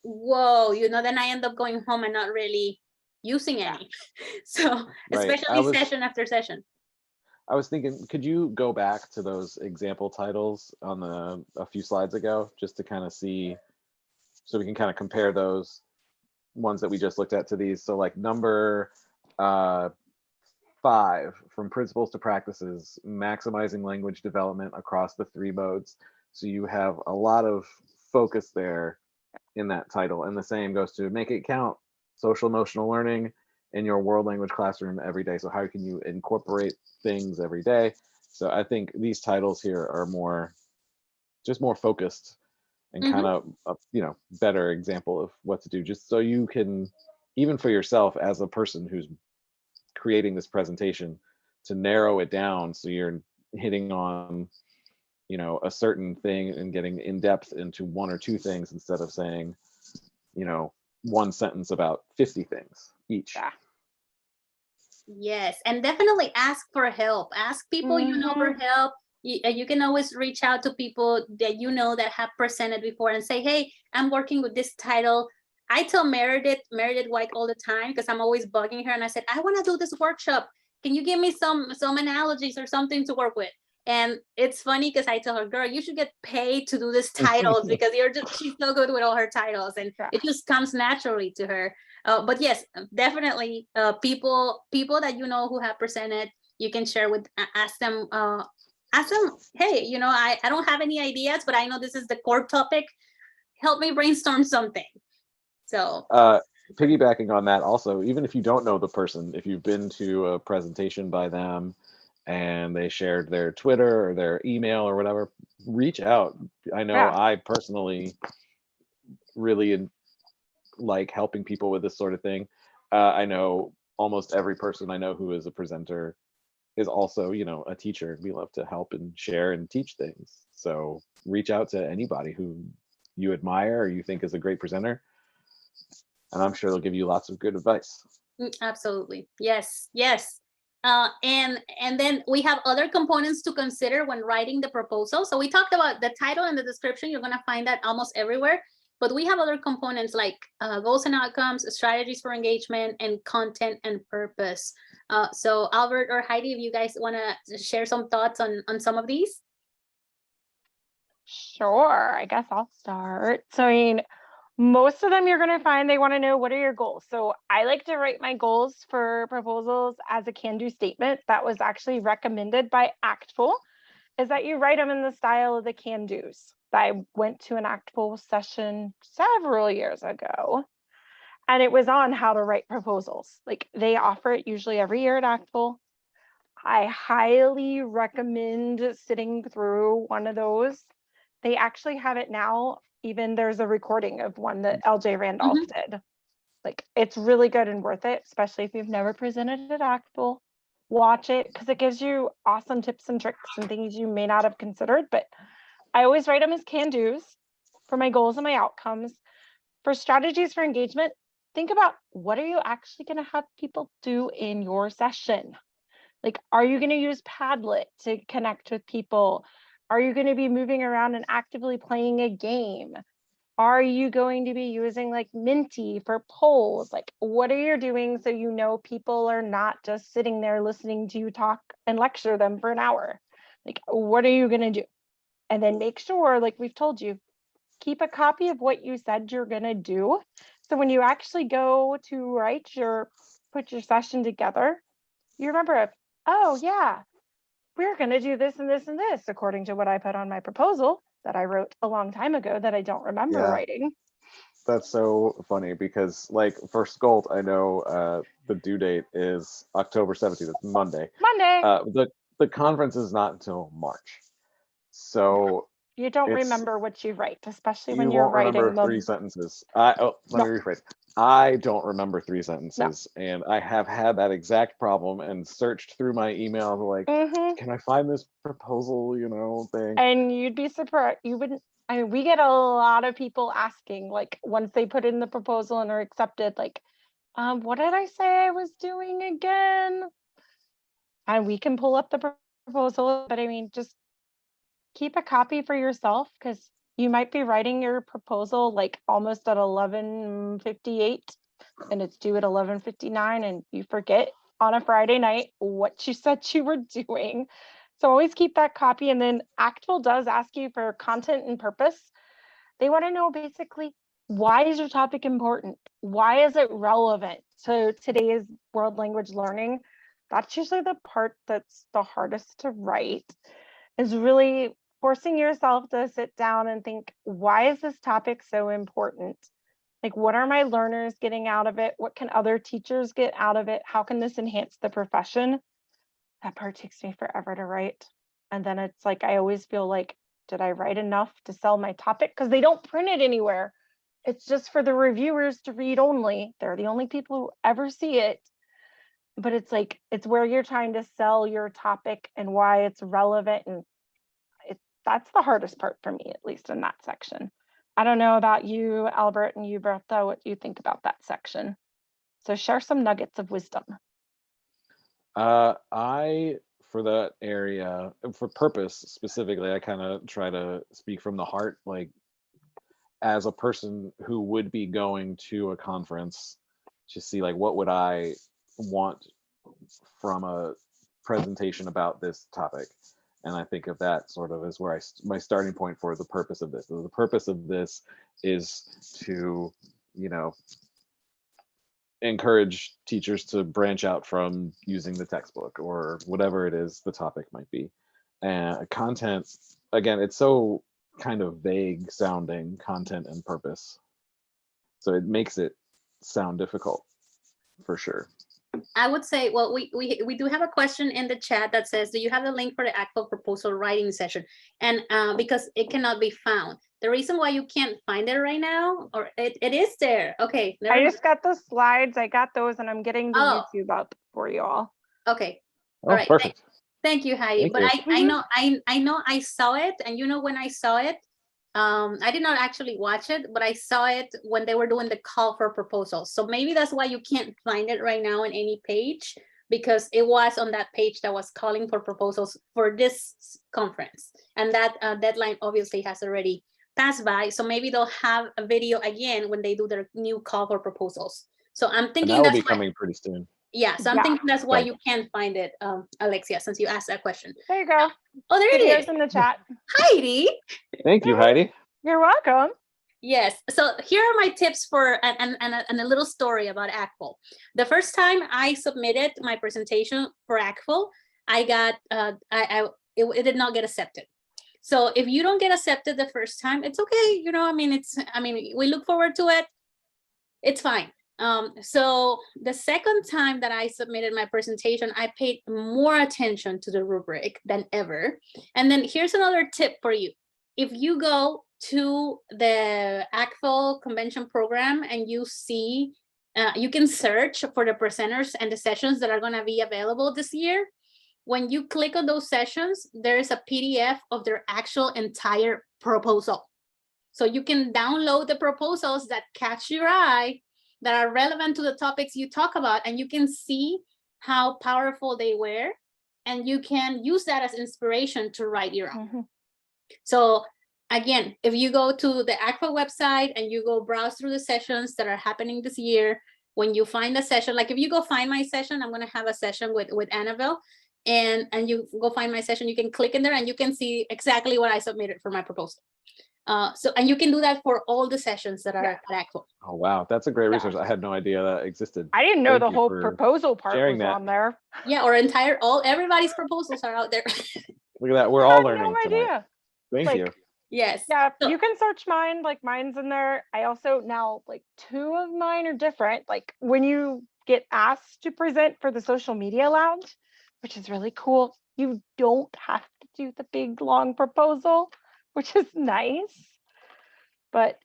whoa, then I end up going home and not really using any. So especially session after session. I was thinking, could you go back to those example titles on a few slides ago, just to kind of see, so we can kind of compare those ones that we just looked at to these. So like number 5, from principles to practices, maximizing language development across the 3 modes. So you have a lot of focus there in that title. And the same goes to make it count, social emotional learning in your world language classroom every day. So how can you incorporate things every day? So I think these titles here are more focused and kind of a better example of what to do, just so you can, even for yourself as a person who's creating this presentation, to narrow it down so you're hitting on a certain thing and getting in depth into 1 or 2 things instead of saying 1 sentence about 50 things each. Yes, and definitely ask for help. Ask people for help. You can always reach out to people that that have presented before and say, hey, I'm working with this title. I tell Meredith White all the time, because I'm always bugging her, and I said, I want to do this workshop. Can you give me some analogies or something to work with? And it's funny because I tell her, girl, you should get paid to do this titles because she's so good with all her titles, and it just comes naturally to her. But yes, definitely people that who have presented, you can share with, ask them, hey, I don't have any ideas, but I know this is the core topic. Help me brainstorm something. So piggybacking on that also, even if you don't know the person, if you've been to a presentation by them and they shared their Twitter or their email or whatever, reach out. I know I personally really like helping people with this sort of thing. I know almost every person I know who is a presenter is also, a teacher. We love to help and share and teach things. So reach out to anybody who you admire or you think is a great presenter, and I'm sure they'll give you lots of good advice. Absolutely. Yes. And then we have other components to consider when writing the proposal. So we talked about the title and the description. You're going to find that almost everywhere. But we have other components like goals and outcomes, strategies for engagement, and content and purpose. So Albert or Heidi, if you guys want to share some thoughts on some of these. Sure, I guess I'll start. So, I mean, most of them you're going to find they want to know, what are your goals? So I like to write my goals for proposals as a can-do statement that was actually recommended by ACTFL, is that you write them in the style of the can-dos. I went to an ACTFL session several years ago, and it was on how to write proposals. Like, they offer it usually every year at ACTFL. I highly recommend sitting through one of those. They actually have it now. Even there's a recording of one that LJ Randolph did. Like, it's really good and worth it, especially if you've never presented at ACTFL. Watch it, because it gives you awesome tips and tricks and things you may not have considered. But I always write them as can-dos for my goals and my outcomes. For strategies for engagement, think about, what are you actually going to have people do in your session? Like, are you going to use Padlet to connect with people? Are you going to be moving around and actively playing a game? Are you going to be using like Minty for polls? Like, what are you doing so you know people are not just sitting there listening to you talk and lecture them for an hour? Like, what are you going to do? And then make sure, like we've told you, keep a copy of what you said you're going to do. So when you actually go to put your session together, you remember, oh yeah, we're going to do this and this and this according to what I put on my proposal that I wrote a long time ago that I don't remember writing. That's so funny because, like, for Skolt, I know the due date is October 17th. It's Monday. The conference is not until March. So you don't remember what you write, especially when you you're won't writing remember 3 sentences. Let me rephrase. I don't remember 3 sentences, and I have had that exact problem and searched through my email like, can I find this proposal, thing? And you'd be surprised. You wouldn't. I mean, we get a lot of people asking, like, once they put in the proposal and are accepted, like, what did I say I was doing again? And we can pull up the proposal, but I mean, just keep a copy for yourself, because you might be writing your proposal like almost at 11:58 and it's due at 11:59 and you forget on a Friday night what you said you were doing. So always keep that copy. And then ACTFL does ask you for content and purpose. They want to know basically, why is your topic important? Why is it relevant to today's world language learning? That's usually the part that's the hardest to write, is really forcing yourself to sit down and think, why is this topic so important? Like, what are my learners getting out of it? What can other teachers get out of it? How can this enhance the profession? That part takes me forever to write. And then it's like, I always feel like, did I write enough to sell my topic? Because they don't print it anywhere. It's just for the reviewers to read only. They're the only people who ever see it. But it's like, it's where you're trying to sell your topic and why it's relevant. And that's the hardest part for me, at least in that section. I don't know about you, Albert, and you, Bertha, what you think about that section. So share some nuggets of wisdom. For that area, for purpose specifically, I kind of try to speak from the heart, like, as a person who would be going to a conference to see, like, what would I want from a presentation about this topic. And I think of that sort of as where my starting point for the purpose of this. The purpose of this is to, encourage teachers to branch out from using the textbook or whatever it is the topic might be. And content, again, it's so kind of vague sounding, content and purpose. So it makes it sound difficult for sure. I would say, well, we do have a question in the chat that says, do you have the link for the ACTFL proposal writing session? And because it cannot be found. The reason why you can't find it right now, or it is there. Okay. I just got the slides. I got those and I'm getting the YouTube up for you all. Okay. All right. Perfect. Thank you, Heidi. But I know I saw it, and when I saw it, I did not actually watch it, but I saw it when they were doing the call for proposals. So maybe that's why you can't find it right now on any page, because it was on that page that was calling for proposals for this conference. And that deadline obviously has already pass by. So maybe they'll have a video again when they do their new call for proposals. So I'm And thinking that will that's be why, coming pretty soon. yeah, so I'm Yeah. thinking that's why So- you can't find it, Alexia, since you asked that question. There you go. Oh, there it Videos is. in the chat. Heidi. Thank you, Heidi. You're welcome. Yes. So here are my tips for and a little story about ACFL. The first time I submitted my presentation for ACFL, I got it did not get accepted. So if you don't get accepted the first time, it's okay. You know, I mean, we look forward to it. It's fine. So the second time that I submitted my presentation, I paid more attention to the rubric than ever. And then here's another tip for you. If you go to the ACFL convention program and you see, you can search for the presenters and the sessions that are going to be available this year. When you click on those sessions, there's a PDF of their actual entire proposal. So you can download the proposals that catch your eye, that are relevant to the topics you talk about, and you can see how powerful they were, and you can use that as inspiration to write your own. Mhm. So again, if you go to the ACFA website and you go browse through the sessions that are happening this year, when you find a session, like if you go find my session, I'm going to have a session with Annabelle, and you go find my session, you can click in there and you can see exactly what I submitted for my proposal. And you can do that for all the sessions that are at ACFA. Oh, wow. That's a great Yeah. resource. I had no idea that existed. I didn't know Thank the you whole for proposal part was sharing that. on there. Yeah, or everybody's proposals are out there. Look at that. We're I all had learning no tonight. idea. Thank Like, you. Yes. Yeah, So- you can search mine, like mine's in there. I also now, like, 2 of mine are different. Like when you get asked to present for the social media lounge, which is really cool, you don't have to do the big long proposal, which is nice. But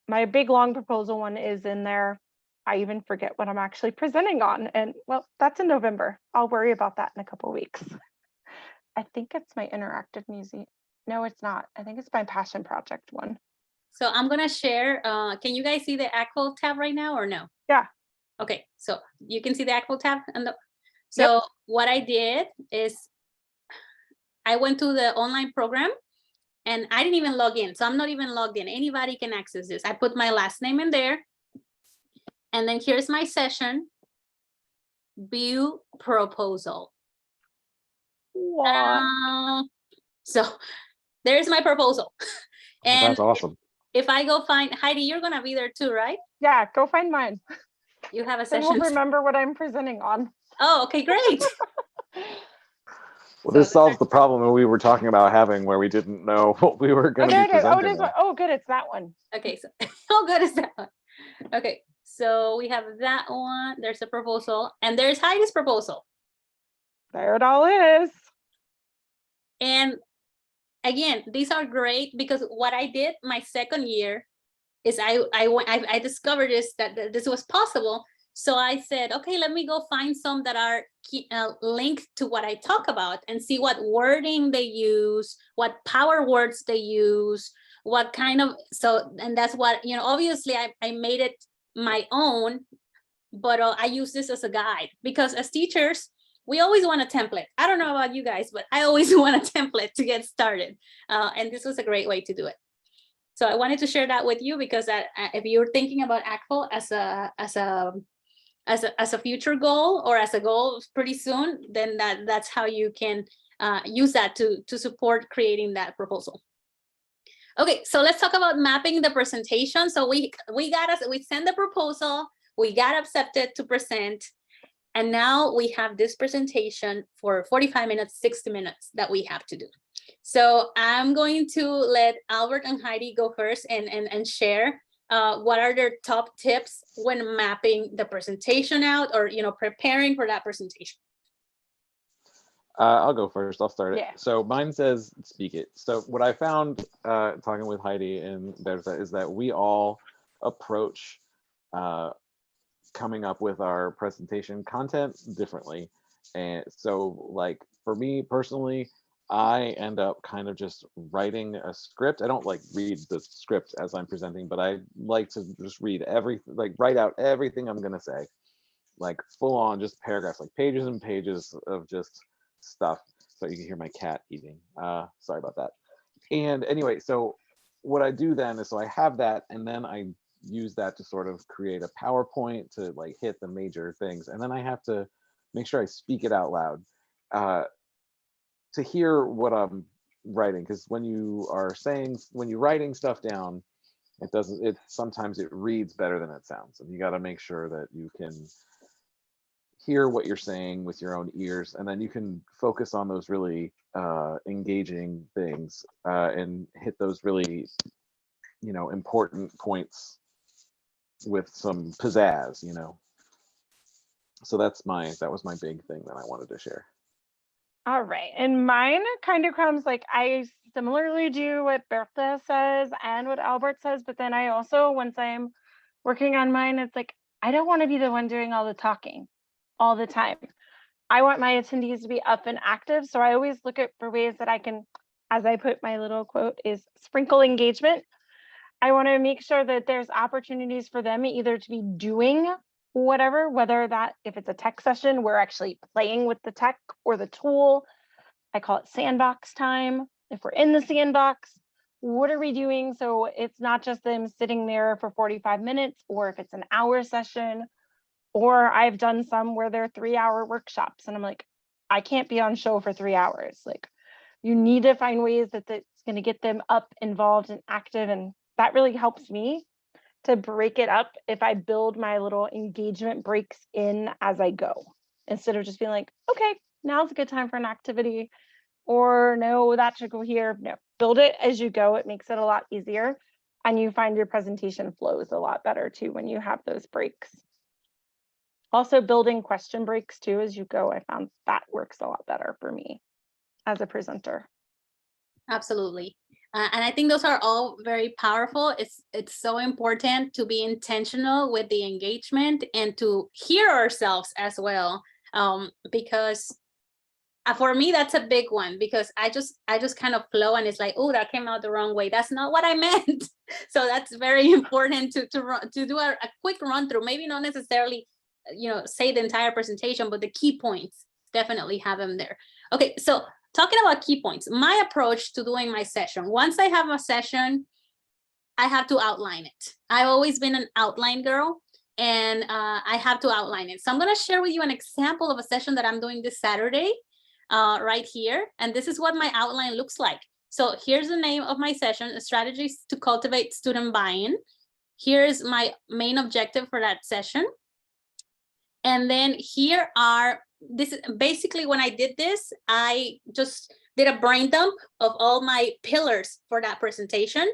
my big long proposal one is in there. I even forget what I'm actually presenting on. And well, that's in November. I'll worry about that in a couple weeks. I think it's my interactive museum. No, it's not. I think it's my passion project one. So I'm gonna share, can you guys see the ACFA tab right now or no? Yeah. Okay, so you can see the ACFA tab. So what I did is I went to the online program and I didn't even log in. So I'm not even logged in. Anybody can access this. I put my last name in there. And then here's my session, view proposal. What? So there's my proposal. And That's awesome. if I go find Heidi, you're gonna be there too, right? Yeah, go find mine. You have a Then we'll session. remember what I'm presenting on. Oh, okay, great. Well, So this solves that's the problem we were talking about having where we didn't know what we were Oh, going to there be it is. Oh, it presenting is. on. Oh, good. It's that one. Okay, so how good is that one? Okay, so we have that one. There's a proposal, and there's Heidi's proposal. There it all is. And again, these are great because what I did my second year is I discovered that this was possible. So I said, okay, let me go find some that are linked to what I talk about and see what wording they use, what power words they use, what kind of, and that's what, obviously I made it my own, but I use this as a guide because as teachers, we always want a template. I don't know about you guys, but I always want a template to get started. And this was a great way to do it. So I wanted to share that with you because if you're thinking about ACFL as a future goal or as a goal pretty soon, then that's how you can use that to support creating that proposal. Okay, so let's talk about mapping the presentation. So we send the proposal, we got accepted to present, and now we have this presentation for 45 minutes, 60 minutes that we have to do. So I'm going to let Albert and Heidi go first and share what are their top tips when mapping the presentation out or preparing for that presentation. I'll go first. I'll start it. Yeah. So mine says speak it. So what I found talking with Heidi and Berta is that we all approach coming up with our presentation content differently. And so like for me personally, I end up kind of just writing a script. I don't like read the script as I'm presenting, but I like to just read write out everything I'm going to say, like full on just paragraphs, like pages and pages of just stuff. So you can hear my cat eating. Sorry about that. And anyway, so what I do then is, so I have that, and then I use that to sort of create a PowerPoint to like hit the major things, and then I have to make sure I speak it out loud to hear what I'm writing, because when you're writing stuff down, it sometimes it reads better than it sounds, and you got to make sure that you can hear what you're saying with your own ears, and then you can focus on those really engaging things and hit those really important points with some pizzazz. So that was my big thing that I wanted to share. All right. And mine kind of comes like I similarly do what Bertha says and what Albert says, but then I also, once I'm working on mine, it's like, I don't want to be the one doing all the talking all the time. I want my attendees to be up and active. So I always look at for ways that I can, as I put my little quote, is sprinkle engagement. I want to make sure that there's opportunities for them either to be doing whatever, whether that if it's a tech session, we're actually playing with the tech or the tool. I call it sandbox time. If we're in the sandbox, what are we doing? So it's not just them sitting there for 45 minutes, or if it's an hour session, or I've done some where they're 3-hour workshops and I'm like, I can't be on show for 3 hours. Like, you need to find ways that that's going to get them up, involved, and active. And that really helps me to break it up if I build my little engagement breaks in as I go, instead of just being like, okay, now's a good time for an activity, or no, that should go here. No, build it as you go. It makes it a lot easier. And you find your presentation flows a lot better too when you have those breaks. Also building question breaks too as you go. I found that works a lot better for me as a presenter. Absolutely. And I think those are all very powerful. It's so important to be intentional with the engagement and to hear ourselves as well. Because for me, that's a big one, because I just kind of flow and it's like, oh, that came out the wrong way. That's not what I meant. So that's very important to do a quick run through. Maybe not necessarily, say the entire presentation, but the key points, definitely have them there. Okay, so talking about key points, my approach to doing my session, once I have a session, I have to outline it. I've always been an outline girl, and I have to outline it. So I'm going to share with you an example of a session that I'm doing this Saturday right here. And this is what my outline looks like. So here's the name of my session, Strategies to Cultivate Student Buy-in. Here's my main objective for that session. And then here are, this is basically when I did this, I just did a brain dump of all my pillars for that presentation.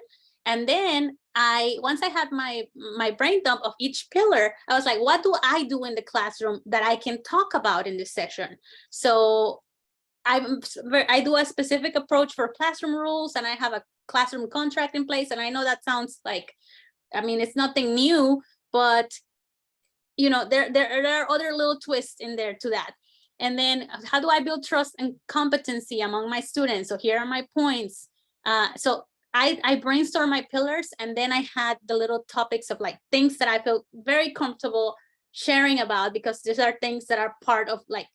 And then once I had my brain dump of each pillar, I was like, what do I do in the classroom that I can talk about in this session? So I do a specific approach for classroom rules, and I have a classroom contract in place. And I know that sounds like, I mean, it's nothing new, but there are other little twists in there to that. And then how do I build trust and competency among my students? So here are my points. So I brainstorm my pillars, and then I had the little topics of like things that I feel very comfortable sharing about, because these are things that are part of like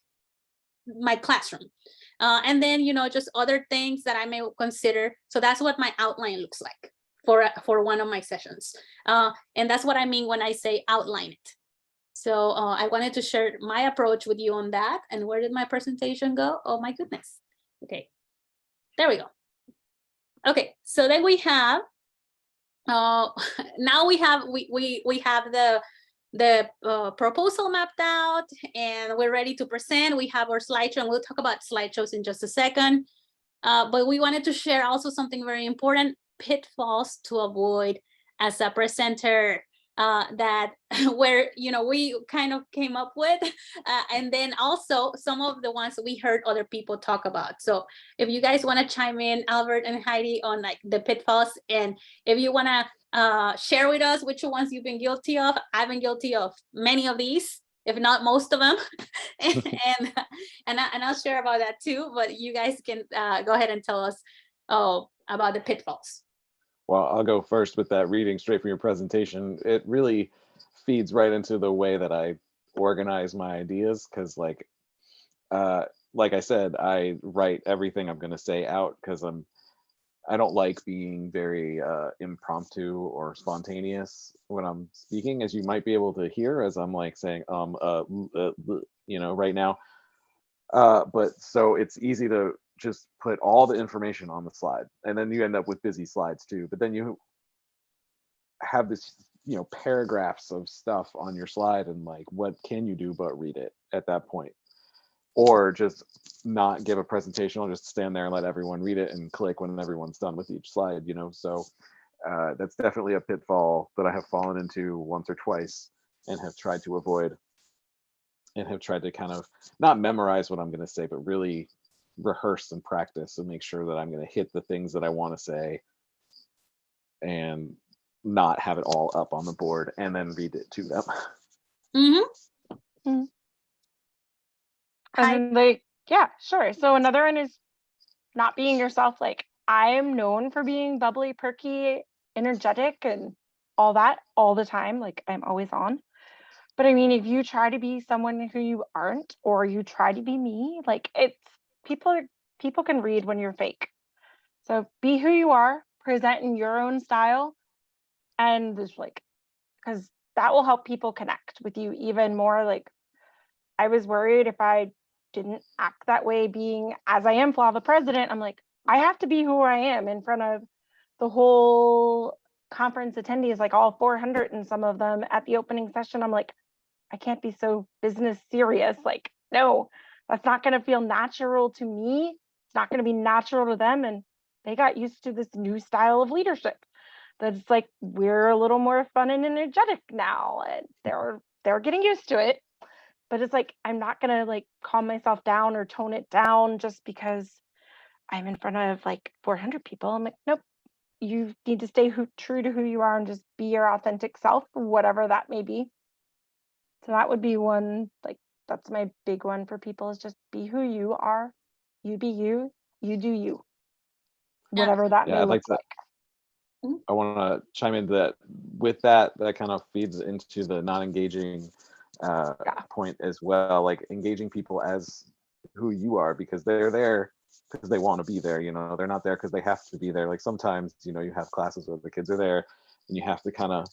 my classroom. And then, just other things that I may consider. So that's what my outline looks like for one of my sessions. And that's what I mean when I say outline it. So I wanted to share my approach with you on that. And where did my presentation go? Oh my goodness. Okay, there we go. Okay, so then we have, now we have the proposal mapped out, and we're ready to present. We have our slideshow, and we'll talk about slideshows in just a second. But we wanted to share also something very important, pitfalls to avoid as a presenter, that where we kind of came up with, and then also some of the ones that we heard other people talk about. So if you guys want to chime in, Albert and Heidi, on like the pitfalls, and if you want to share with us which ones you've been guilty of. I've been guilty of many of these, if not most of them. and I'll share about that too, but you guys can go ahead and tell us about the pitfalls. Well, I'll go first with that, reading straight from your presentation. It really feeds right into the way that I organize my ideas, because like I said, I write everything I'm going to say out, because I don't like being very impromptu or spontaneous when I'm speaking, as you might be able to hear as I'm like saying right now. But so it's easy to just put all the information on the slide, and then you end up with busy slides too. But then you have this, paragraphs of stuff on your slide, and like, what can you do but read it at that point? Or just not give a presentation, I'll just stand there and let everyone read it and click when everyone's done with each slide, So that's definitely a pitfall that I have fallen into once or twice and have tried to avoid, and have tried to kind of not memorize what I'm going to say, but really rehearse and practice and make sure that I'm going to hit the things that I want to say and not have it all up on the board and then read it to them. Mm-hmm. Mhm. Hi. And like, yeah, sure. So another one is not being yourself. Like, I am known for being bubbly, perky, energetic, and all that all the time. Like, I'm always on. But I mean, if you try to be someone who you aren't, or you try to be me, like, it's people can read when you're fake. So be who you are, present in your own style, and just like, because that will help people connect with you even more. Like, I was worried if I didn't act that way, being as I am Flava president, I'm like, I have to be who I am in front of the whole conference attendees, like all 400 and some of them at the opening session. I'm like, I can't be so business serious. Like, no, that's not going to feel natural to me. It's not going to be natural to them. And they got used to this new style of leadership that's like, we're a little more fun and energetic now. And they're getting used to it. But it's like, I'm not going to like calm myself down or tone it down just because I'm in front of like 400 people. I'm like, nope, you need to stay true to who you are and just be your authentic self, whatever that may be. So that would be one, like, that's my big one for people, is just be who you are. You be you, you do you, whatever that Yeah, may I'd like look to, like. I want to chime in that with that kind of feeds into the not engaging Yeah. point as well, like engaging people as who you are, because they're there because they want to be there, they're not there because they have to be there. Like sometimes, you have classes where the kids are there and you have to kind of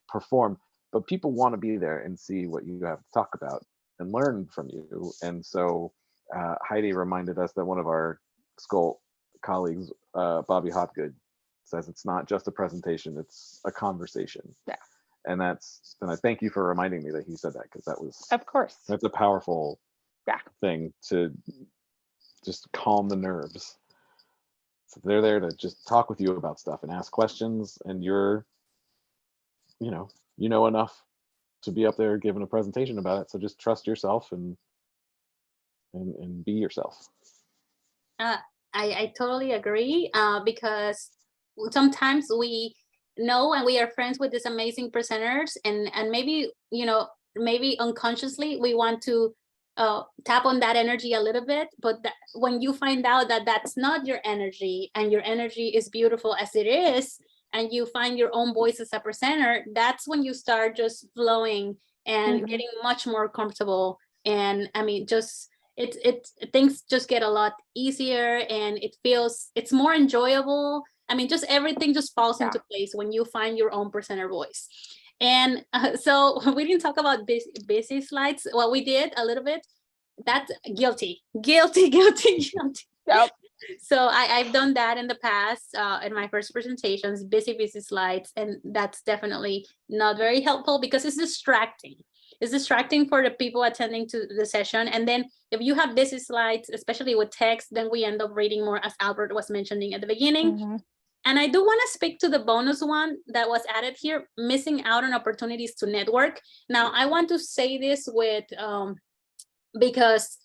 perform, but people want to be there and see what you have to talk about and learn from you. And so Heidi reminded us that one of our school colleagues, Bobby Hopgood, says it's not just a presentation, it's a conversation. Yeah. And I thank you for reminding me that he said that, because Of course. that's a powerful Yeah. thing to just calm the nerves. So they're there to just talk with you about stuff and ask questions, and you're, you know enough to be up there giving a presentation about it. So just trust yourself and be yourself. I totally agree, because sometimes we know and we are friends with these amazing presenters, and maybe maybe unconsciously we want to tap on that energy a little bit, but when you find out that that's not your energy, and your energy is beautiful as it is, and you find your own voice as a presenter, that's when you start just flowing and getting much more comfortable. And I mean, just things just get a lot easier, and it's more enjoyable. I mean, just everything just falls into place when you find your own presenter voice. And so we didn't talk about busy slides. Well, we did a little bit. That's guilty. Yep. So I've done that in the past, in my first presentations, busy slides, and that's definitely not very helpful because it's distracting. It's distracting for the people attending to the session. And then if you have busy slides, especially with text, then we end up reading more, as Albert was mentioning at the beginning. And I do want to speak to the bonus one that was added here, missing out on opportunities to network. Now, I want to say this because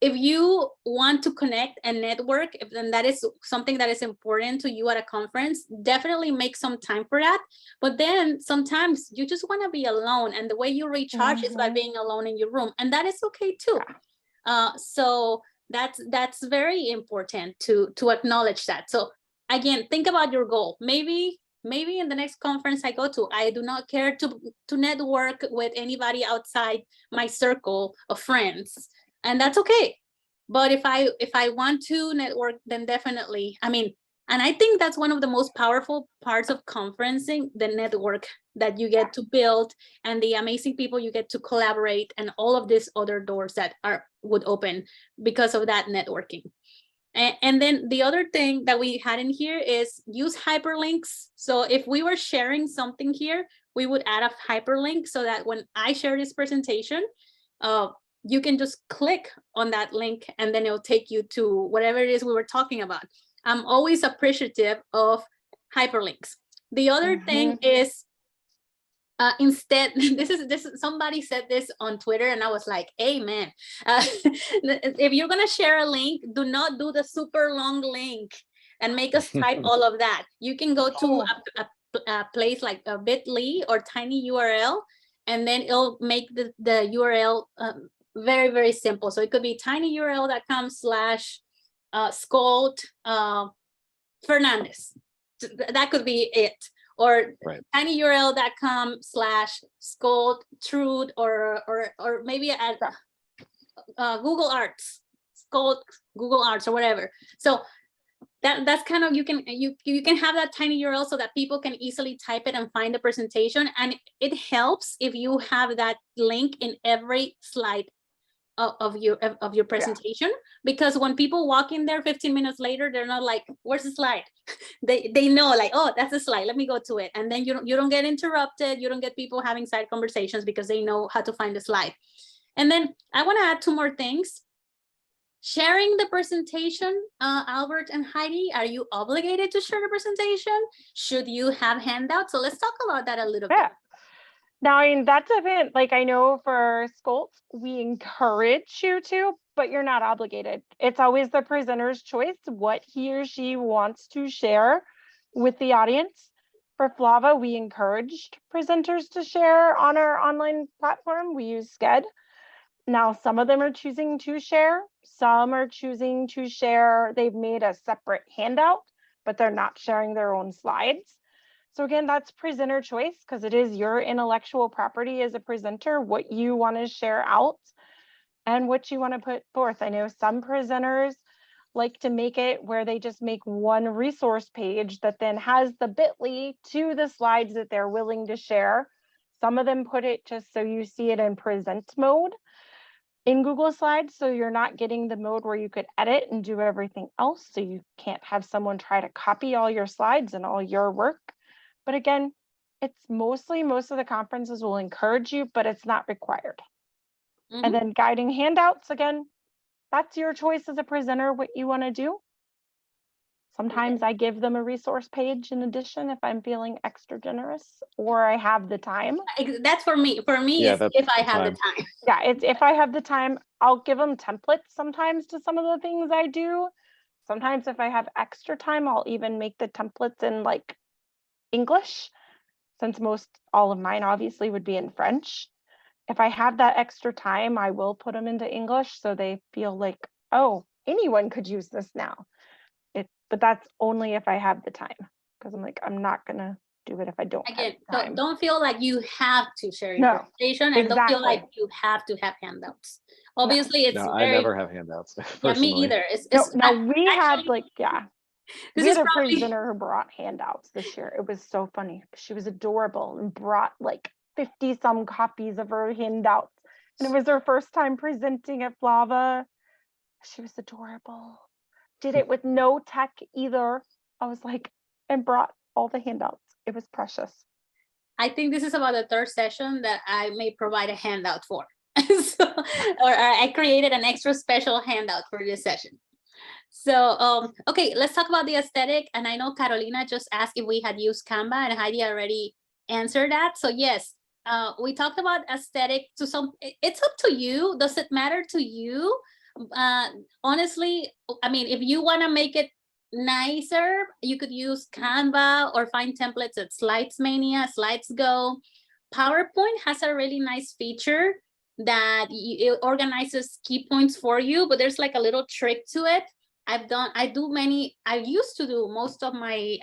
if you want to connect and network, then that is something that is important to you at a conference, definitely make some time for that. But then sometimes you just want to be alone, and the way you recharge is by being alone in your room, and that is okay too. So that's very important to acknowledge that. So again, think about your goal. Maybe in the next conference I go to, I do not care to network with anybody outside my circle of friends, and that's okay. But if I want to network, then definitely, I mean, And I think that's one of the most powerful parts of conferencing, the network that you get to build and the amazing people you get to collaborate and all of these other doors that would open because of that networking. And then the other thing that we had in here is use hyperlinks. So if we were sharing something here, we would add a hyperlink so that when I share this presentation, you can just click on that link and then it'll take you to whatever it is we were talking about. I'm always appreciative of hyperlinks. The other thing is, instead, this is somebody said this on Twitter and I was like, amen. If you're gonna share a link, do not do the super long link and make us type all of that. You can go to a place like a bit.ly or tiny URL, and then it'll make the URL very, very simple. So it could be tinyurl.com/Scold Fernandez. That could be it. Or tinyurl.com/Scold Trude, or maybe at Google Arts, Scold Google Arts or whatever. So that's kind of, you can have that tiny URL so that people can easily type it and find the presentation. And it helps if you have that link in every slide of your presentation, because when people walk in there 15 minutes later, they're not like, where's the slide? they know, like, oh, that's the slide, let me go to it. And then you don't get interrupted, you don't get people having side conversations because they know how to find the slide. And then I want to add two more things. Sharing the presentation, Albert and Heidi, are you obligated to share the presentation? Should you have handouts? So let's talk about that a little bit. Now, I mean, that's a bit, like, I know for Scolt, we encourage you to, but you're not obligated. It's always the presenter's choice what he or she wants to share with the audience. For Flava, we encouraged presenters to share on our online platform. We use Sched. Now, some of them are choosing to share. Some are choosing to share. They've made a separate handout, but they're not sharing their own slides. So again, that's presenter choice, because it is your intellectual property as a presenter, what you want to share out and what you want to put forth. I know some presenters like to make it where they just make one resource page that then has the bit.ly to the slides that they're willing to share. Some of them put it just so you see it in present mode in Google Slides, so you're not getting the mode where you could edit and do everything else, so you can't have someone try to copy all your slides and all your work. But again, it's most of the conferences will encourage you, but it's not required. And then guiding handouts, again, that's your choice as a presenter, what you want to do. Sometimes I give them a resource page in addition if I'm feeling extra generous or I have the time. That's for me. For me, Yeah, it's if I have the time. Yeah, it's if I have the time. I'll give them templates sometimes to some of the things I do. Sometimes if I have extra time, I'll even make the templates in like English, since all of mine obviously would be in French. If I have that extra time, I will put them into English so they feel like, oh, anyone could use this now. But that's only if I have the time, because I'm like, I'm not gonna do it if I don't have time. So don't feel like you have to share your presentation, and don't feel like you have to have handouts. Obviously, it's I never have handouts. Yeah, me either. We had a presenter who brought handouts this year. It was so funny. She was adorable and brought like 50 some copies of her handouts. And it was her first time presenting at Flava. She was adorable. Did it with no tech either. I was like, and brought all the handouts. It was precious. I think this is about the third session that I may provide a handout for. Or I created an extra special handout for this session. So, okay, let's talk about the aesthetic. And I know Carolina just asked if we had used Canva, and Heidi already answered that. So yes, we talked about aesthetic to some, it's up to you. Does it matter to you? Honestly, I mean, if you want to make it nicer, you could use Canva or find templates at Slidesmania, SlidesGo. PowerPoint has a really nice feature that it organizes key points for you, but there's like a little trick to it. I used to do most of my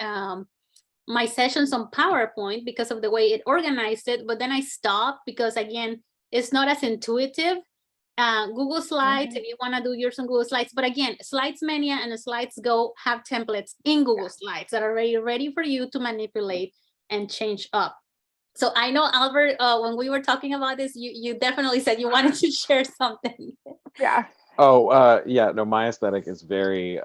my sessions on PowerPoint because of the way it organized it, but then I stopped because again, it's not as intuitive Google Slides, if you want to do yours on Google Slides. But again, Slides Mania and Slides Go have templates in Google Slides that are already ready for you to manipulate and change up. So I know, Albert, when we were talking about this, you definitely said you wanted to share something. Yeah. Oh, yeah, no, my aesthetic is very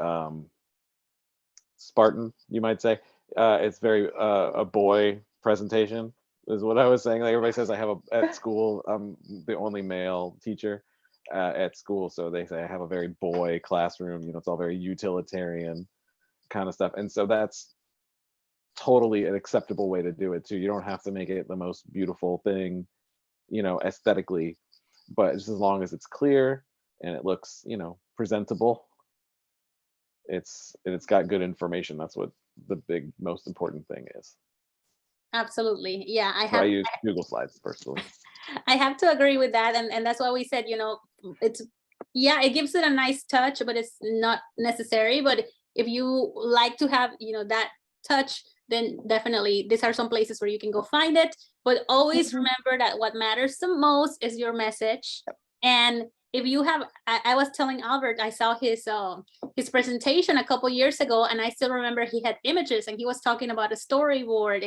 Spartan, you might say. It's very a boy presentation is what I was saying. Like everybody says I have at school, I'm the only male teacher at school. So they say I have a very boy classroom, it's all very utilitarian kind of stuff. And so that's totally an acceptable way to do it too. You don't have to make it the most beautiful thing, aesthetically, but just as long as it's clear and it looks, presentable, it's got good information. That's what the most important thing is. Absolutely. Yeah, I use Google Slides personally. I have to agree with that. And that's why we said, it gives it a nice touch, but it's not necessary. But if you like to have, that touch, then definitely these are some places where you can go find it. But always remember that what matters the most is your message. And if you have, I was telling Albert, I saw his presentation a couple years ago, and I still remember he had images, and he was talking about a storyboard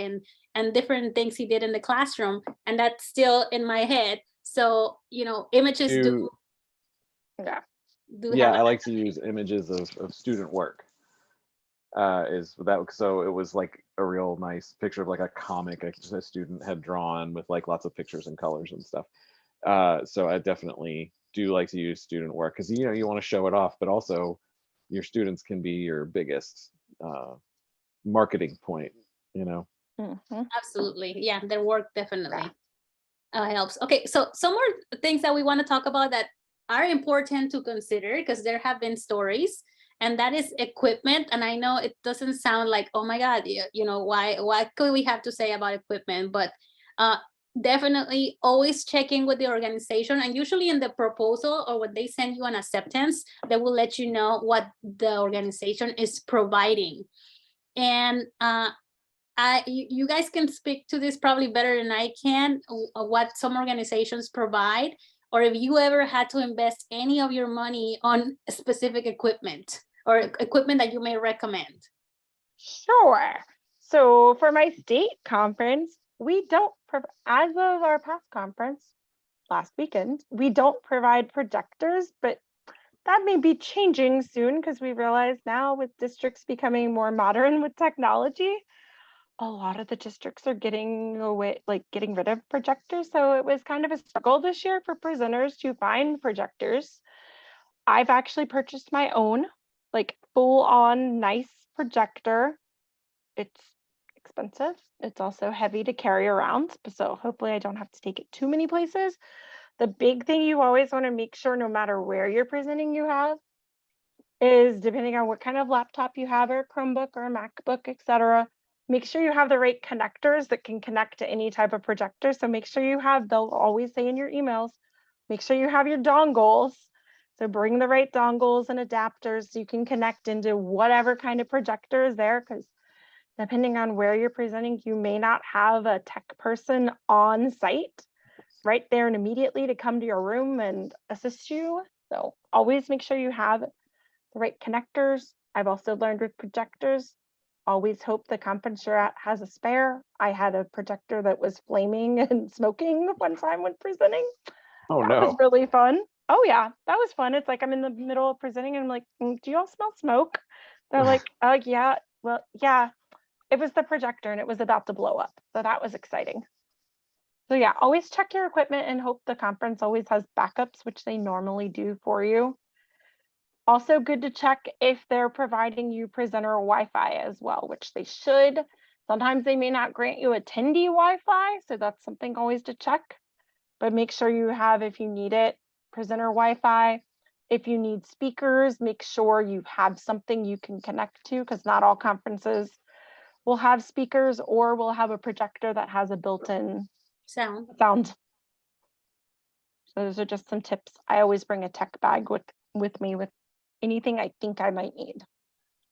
and different things he did in the classroom, and that's still in my head. So images do. Yeah, I like to use images of student work. So it was like a real nice picture of like a comic a student had drawn with like lots of pictures and colors and stuff. So I definitely do like to use student work because you want to show it off, but also your students can be your biggest marketing point. Absolutely, yeah, their work definitely helps. Okay, so some more things that we want to talk about that are important to consider, because there have been stories, and that is equipment. And I know it doesn't sound like, oh my God, why could we have to say about equipment? But definitely always checking with the organization, and usually in the proposal or when they send you an acceptance, they will let you know what the organization is providing. And you guys can speak to this probably better than I can, what some organizations provide, or if you ever had to invest any of your money on specific equipment or equipment that you may recommend. Sure. So for my state conference, we don't, as of our past conference last weekend, we don't provide projectors, but that may be changing soon because we realize now with districts becoming more modern with technology, a lot of the districts are getting rid of projectors. So it was kind of a struggle this year for presenters to find projectors. I've actually purchased my own, like full on nice projector. It's expensive. It's also heavy to carry around. So hopefully I don't have to take it too many places. The big thing you always want to make sure, no matter where you're presenting, you have is, depending on what kind of laptop you have, or a Chromebook or a MacBook, etc., make sure you have the right connectors that can connect to any type of projector. So make sure you have, they'll always say in your emails, make sure you have your dongles. So bring the right dongles and adapters so you can connect into whatever kind of projector is there, because depending on where you're presenting, you may not have a tech person on site right there and immediately to come to your room and assist you. So always make sure you have the right connectors. I've also learned with projectors, always hope the conference you're at has a spare. I had a projector that was flaming and smoking one time when presenting. Oh, that no. was really fun. Oh yeah, that was fun. It's like I'm in the middle of presenting and I'm like, do you all smell smoke? They're like, yeah, well, yeah. It was the projector and it was about to blow up. So that was exciting. So yeah, always check your equipment and hope the conference always has backups, which they normally do for you. Also good to check if they're providing you presenter Wi-Fi as well, which they should. Sometimes they may not grant you attendee Wi-Fi, so that's something always to check. But make sure you have, if you need it, presenter Wi-Fi. If you need speakers, make sure you have something you can connect to, because not all conferences will have speakers or will have a projector that has a built-in sound. So those are just some tips. I always bring a tech bag with me with anything I think I might need.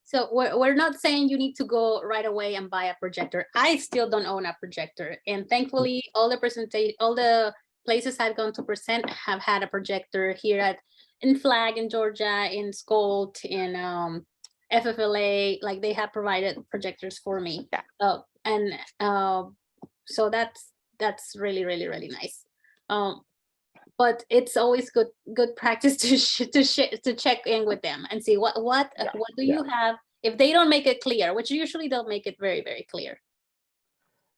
So we're not saying you need to go right away and buy a projector. I still don't own a projector, and thankfully all the places I've gone to present have had a projector here in Flag in Georgia, in SCOLT, in FFLA, like they have provided projectors for me. Yeah. So that's really, really, really nice. But it's always good practice to check in with them and see what do you have. If they don't make it clear, which usually they'll make it very, very clear.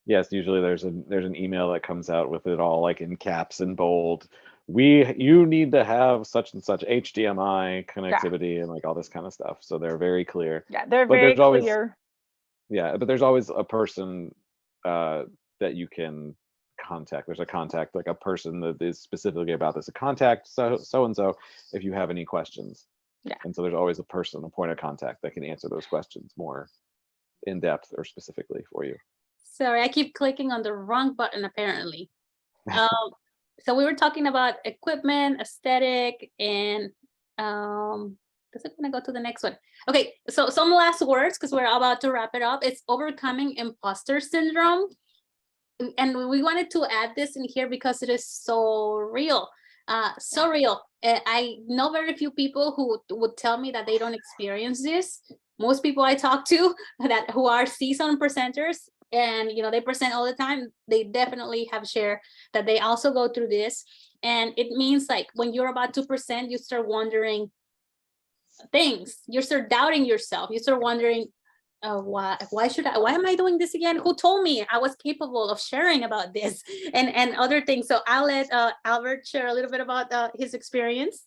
Yes, usually there's an email that comes out with it all like in caps and bold. You need to have such and such HDMI connectivity and like all this kind of stuff. So they're very clear. Yeah, they're But very there's always, clear. yeah, but there's always a person that you can contact. There's a contact, like a person that is specifically about this, a contact so and so if you have any questions. Yeah. And so there's always a person, a point of contact that can answer those questions more in depth or specifically for you. Sorry, I keep clicking on the wrong button apparently. So we were talking about equipment, aesthetic, and does it want to go to the next one? Okay, so some last words because we're about to wrap it up. It's overcoming imposter syndrome. And we wanted to add this in here because it is so real. So real. I know very few people who would tell me that they don't experience this. Most people I talk to who are seasoned presenters, and they present all the time, they definitely have shared that they also go through this. And it means like when you're about to present, you start wondering things, you start doubting yourself, you start wondering, why am I doing this again? Who told me I was capable of sharing about this and other things? So I'll let Albert share a little bit about his experience.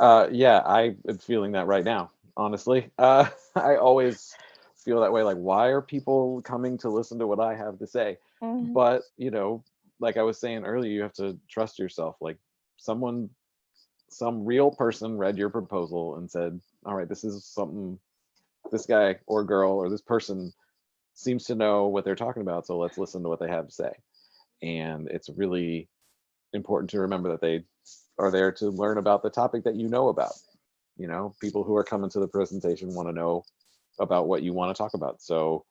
Yeah, I'm feeling that right now, honestly. I always feel that way, like, why are people coming to listen to what I have to say? Mhm. But like I was saying earlier, you have to trust yourself. Like some real person read your proposal and said, all right, this is something this guy or girl or this person seems to know what they're talking about, so let's listen to what they have to say. And it's really important to remember that they are there to learn about the topic that you know about. People who are coming to the presentation want to know about what you want to talk about. So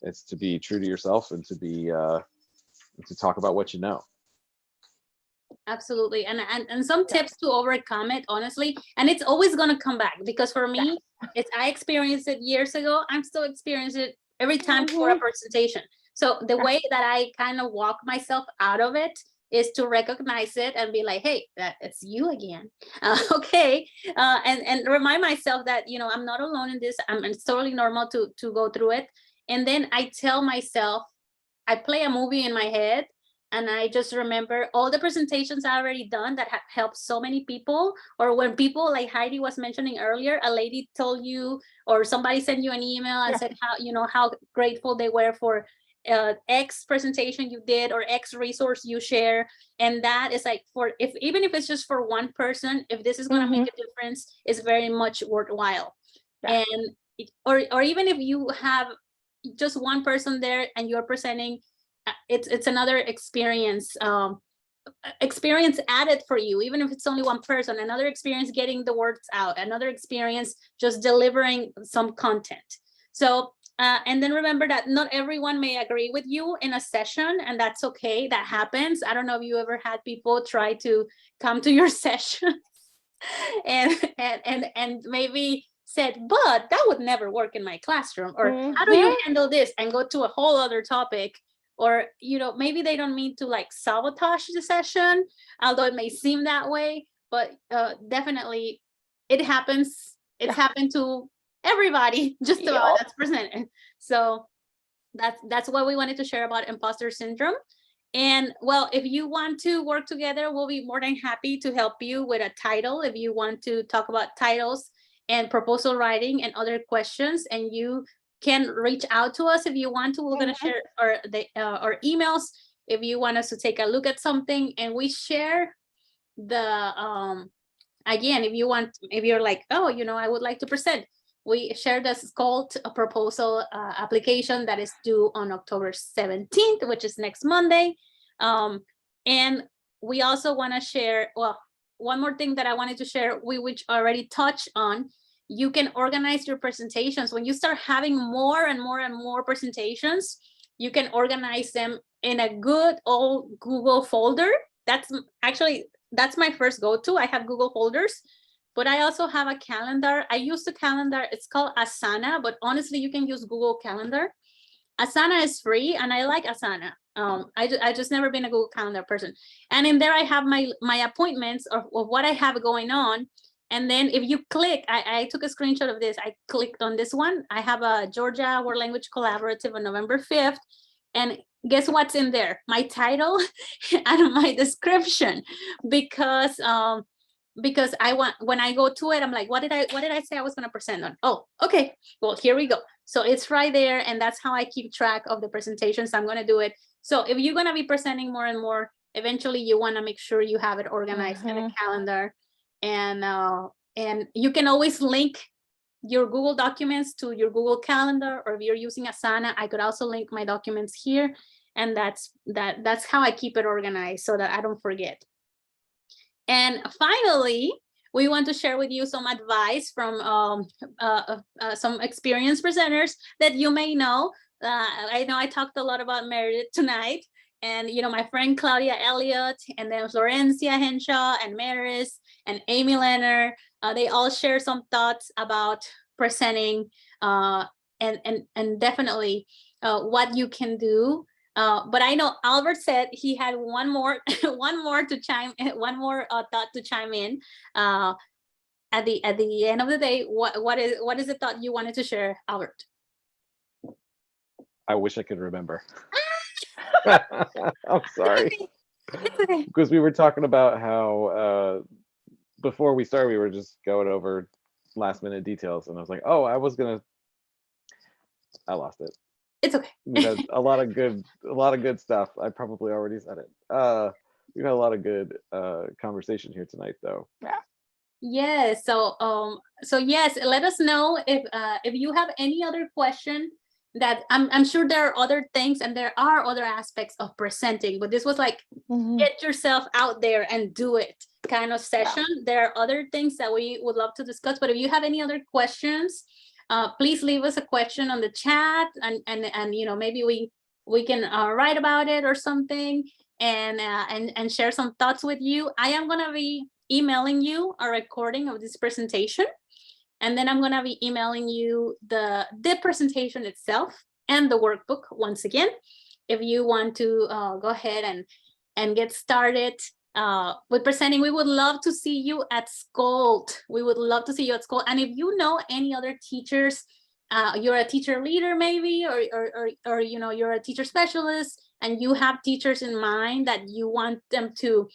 it's to be true to yourself and to talk about what you know. Absolutely. And some tips to overcome it, honestly. And it's always going to come back, because for me, I experienced it years ago. I'm still experiencing it every time before a presentation. So the way that I kind of walk myself out of it is to recognize it and be like, hey, it's you again. Okay. And remind myself that, I'm not alone in this. It's totally normal to go through it. And then I tell myself, I play a movie in my head, and I just remember all the presentations I already done that have helped so many people. Or when people, like Heidi was mentioning earlier, a lady told you, or somebody sent you an email and said how grateful they were for X presentation you did or X resource you share. And that is like, even if it's just for one person, if this is going to make a difference, it's very much worthwhile. And or even if you have just one person there and you're presenting, it's another experience added for you, even if it's only one person, another experience getting the words out, another experience just delivering some content. So and then remember that not everyone may agree with you in a session, and that's okay. That happens. I don't know if you ever had people try to come to your session and maybe said, but that would never work in my classroom, or how do you handle this, and go to a whole other topic. Or maybe they don't mean to like sabotage the session, although it may seem that way, but definitely it happens. It's happened to everybody just about that's presented. So that's what we wanted to share about imposter syndrome. And well, if you want to work together, we'll be more than happy to help you with a title. If you want to talk about titles and proposal writing and other questions, and you can reach out to us if you want to. We're going to share our emails if you want us to take a look at something, and we share the again, if you're like, oh, I would like to present, we share the SCOLT proposal application that is due on October 17th, which is next Monday. And we also want to share, well, one more thing that I wanted to share, which already touched on. You can organize your presentations. When you start having more and more and more presentations, you can organize them in a good old Google folder that's my first go-to. I have Google folders, but I also have a calendar. I use the calendar. It's called Asana, but honestly, you can use Google Calendar. Asana is free, and I like Asana. I just never been a Google Calendar person. And in there, I have my appointments of what I have going on. And then if you click, I took a screenshot of this. I clicked on this one. I have a Georgia World Language Collaborative on November 5th. And guess what's in there? My title and my description, because I want, when I go to it, I'm like, what did I say I was going to present on? Oh, okay. Well, here we go. So it's right there. And that's how I keep track of the presentations. I'm going to do it. So if you're going to be presenting more and more, eventually you want to make sure you have it organized in a calendar. And you can always link your Google documents to your Google Calendar, or if you're using Asana, I could also link my documents here. And that's how I keep it organized so that I don't forget. And finally, we want to share with you some advice from some experienced presenters that you may know. I know I talked a lot about Meredith tonight, and my friend Claudia Elliott, and then Florencia Henshaw, and Maris, and Amy Leonard. They all share some thoughts about presenting, and definitely what you can do. But I know Albert said he had one more thought to chime in. At the end of the day, what is the thought you wanted to share, Albert? I wish I could remember. I'm sorry. It's okay. Because we were talking about how before we started, we were just going over last minute details, and I was like, oh, I lost it. It's okay. We had a lot of good stuff. I probably already said it. We've had a lot of good conversation here tonight, though. Yeah. Yes. So yes, let us know if you have any other question. That I'm sure there are other things, and there are other aspects of presenting, but this was like get yourself out there and do it kind of session. Yeah. There are other things that we would love to discuss, but if you have any other questions, please leave us a question on the chat, and maybe we can write about it or something, and share some thoughts with you. I am gonna be emailing you a recording of this presentation. And then I'm going to be emailing you the presentation itself and the workbook once again. If you want to go ahead and get started with presenting, we would love to see you at SCOLT. We would love to see you at SCOLT. And if you know any other teachers, you're a teacher leader maybe, or you're a teacher specialist, and you have teachers in mind that you want them to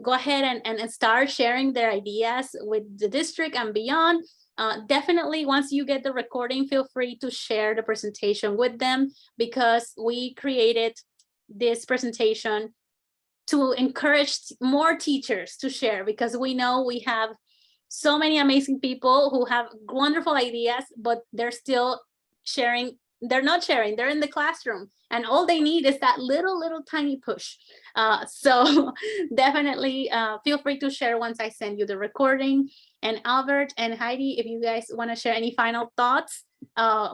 go ahead and start sharing their ideas with the district and beyond. Definitely, once you get the recording, feel free to share the presentation with them, because we created this presentation to encourage more teachers to share, because we know we have so many amazing people who have wonderful ideas, but they're still sharing. They're not sharing, they're in the classroom, and all they need is that little tiny push. So definitely feel free to share once I send you the recording. And Albert and Heidi, if you guys want to share any final thoughts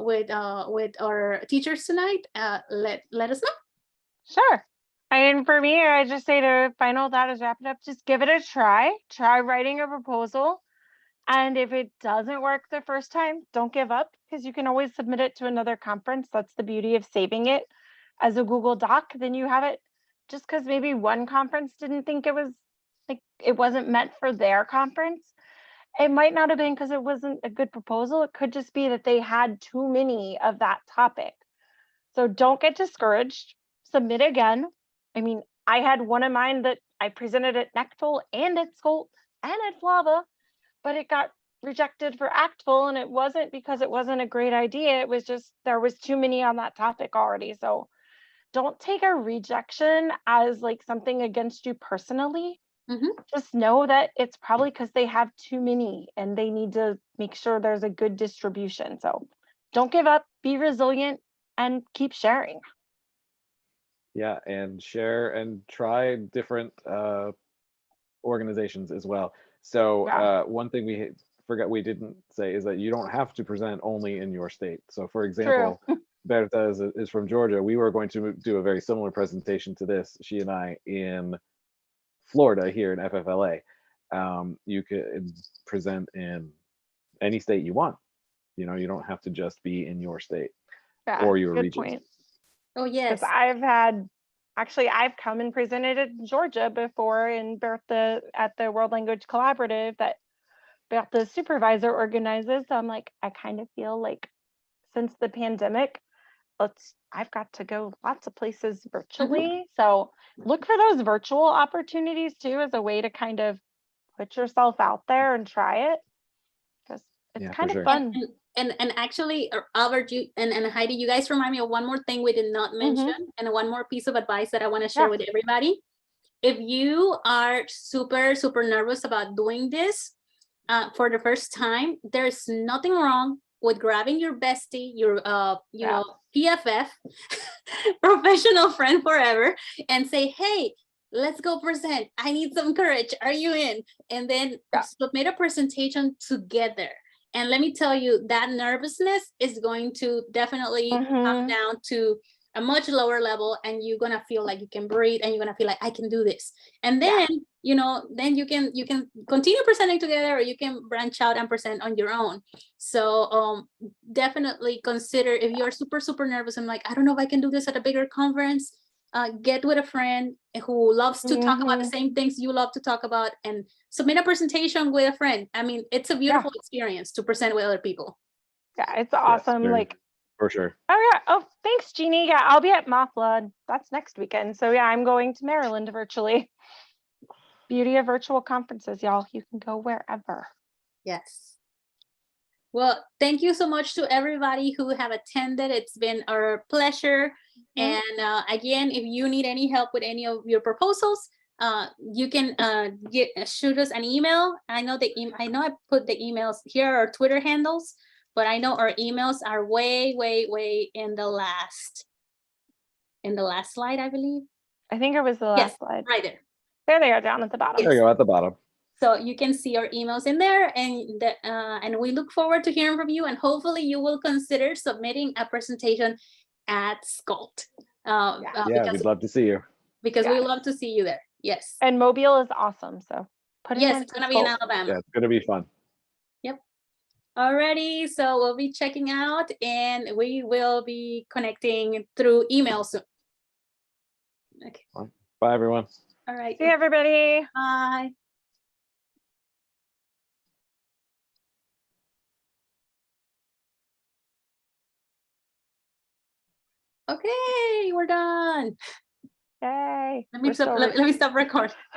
with our teachers tonight, let us know. Sure. And for me, I just say the final thought is wrap it up. Just give it a try. Try writing a proposal. And if it doesn't work the first time, don't give up, because you can always submit it to another conference. That's the beauty of saving it as a Google Doc. Then you have it, just because maybe one conference didn't think it wasn't meant for their conference. It might not have been because it wasn't a good proposal. It could just be that they had too many of that topic. So don't get discouraged. Submit again. I mean, I had one of mine that I presented at NECTL and at SCOLT and at FLAVA, but it got rejected for ACTFL, and it wasn't because it wasn't a great idea. It was just there was too many on that topic already. So don't take a rejection as like something against you personally. Just know that it's probably because they have too many and they need to make sure there's a good distribution. So don't give up, be resilient, and keep sharing. Yeah, and share and try different organizations as well. So one thing we didn't say is that you don't have to present only in your state. So for example, Berta is from Georgia. We were going to do a very similar presentation to this, she and I, in Florida here in FFLA. You could present in any state you want. You know, you don't have to just be in your state or your good region. point. Oh, yes. I've come and presented in Georgia before in Bertha at the World Language Collaborative that Bertha's supervisor organizes. So I'm like, I kind of feel like since the pandemic, I've got to go lots of places virtually. So look for those virtual opportunities too as a way to kind of put yourself out there and try it, because it's kind of fun. And actually, Albert, you and Heidi, you guys remind me of one more thing we did not mention, and one more piece of advice that I want to share with everybody. If you are super nervous about doing this for the first time, there's nothing wrong with grabbing your bestie, your you know, PFF, professional friend forever, and say, hey, let's go present. I need some courage. Are you in? And then submit a presentation together. And let me tell you, that nervousness is going to definitely come down to a much lower level, and you're gonna feel like you can breathe, and you're gonna feel like I can do this. And then you know, then you can continue presenting together, or you can branch out and present on your own. So definitely consider, if you're super nervous and like, I don't know if I can do this at a bigger conference, get with a friend who loves to talk about the same things you love to talk about, and submit a presentation with a friend. I mean, it's a beautiful experience to present with other people. Yeah, it's awesome. Yes, like, for sure. Oh yeah. Oh, thanks, Jeannie. Yeah, I'll be at Mothla. That's next weekend. So yeah, I'm going to Maryland virtually. Beauty of virtual conferences, y'all. You can go wherever. Yes. Well, thank you so much to everybody who have attended. It's been our pleasure. And again, if you need any help with any of your proposals, you can shoot us an email. I know I put the emails here, our Twitter handles, but I know our emails are way in the last slide, I believe. I think it was the last slide. Right there. There they are, down at the bottom. There you go, at the bottom. So you can see our emails in there, and we look forward to hearing from you, and hopefully you will consider submitting a presentation at SCULT. We'd love to see you. Because we love to see you there. Yes. And Mobile is awesome. So it's gonna be in Alabama. Yeah, it's gonna be fun. Yep. Alrighty, so we'll be checking out, and we will be connecting through email soon. Okay. Bye, everyone. All right. See you, everybody. Bye. Okay, we're done. Yay. Let me stop recording.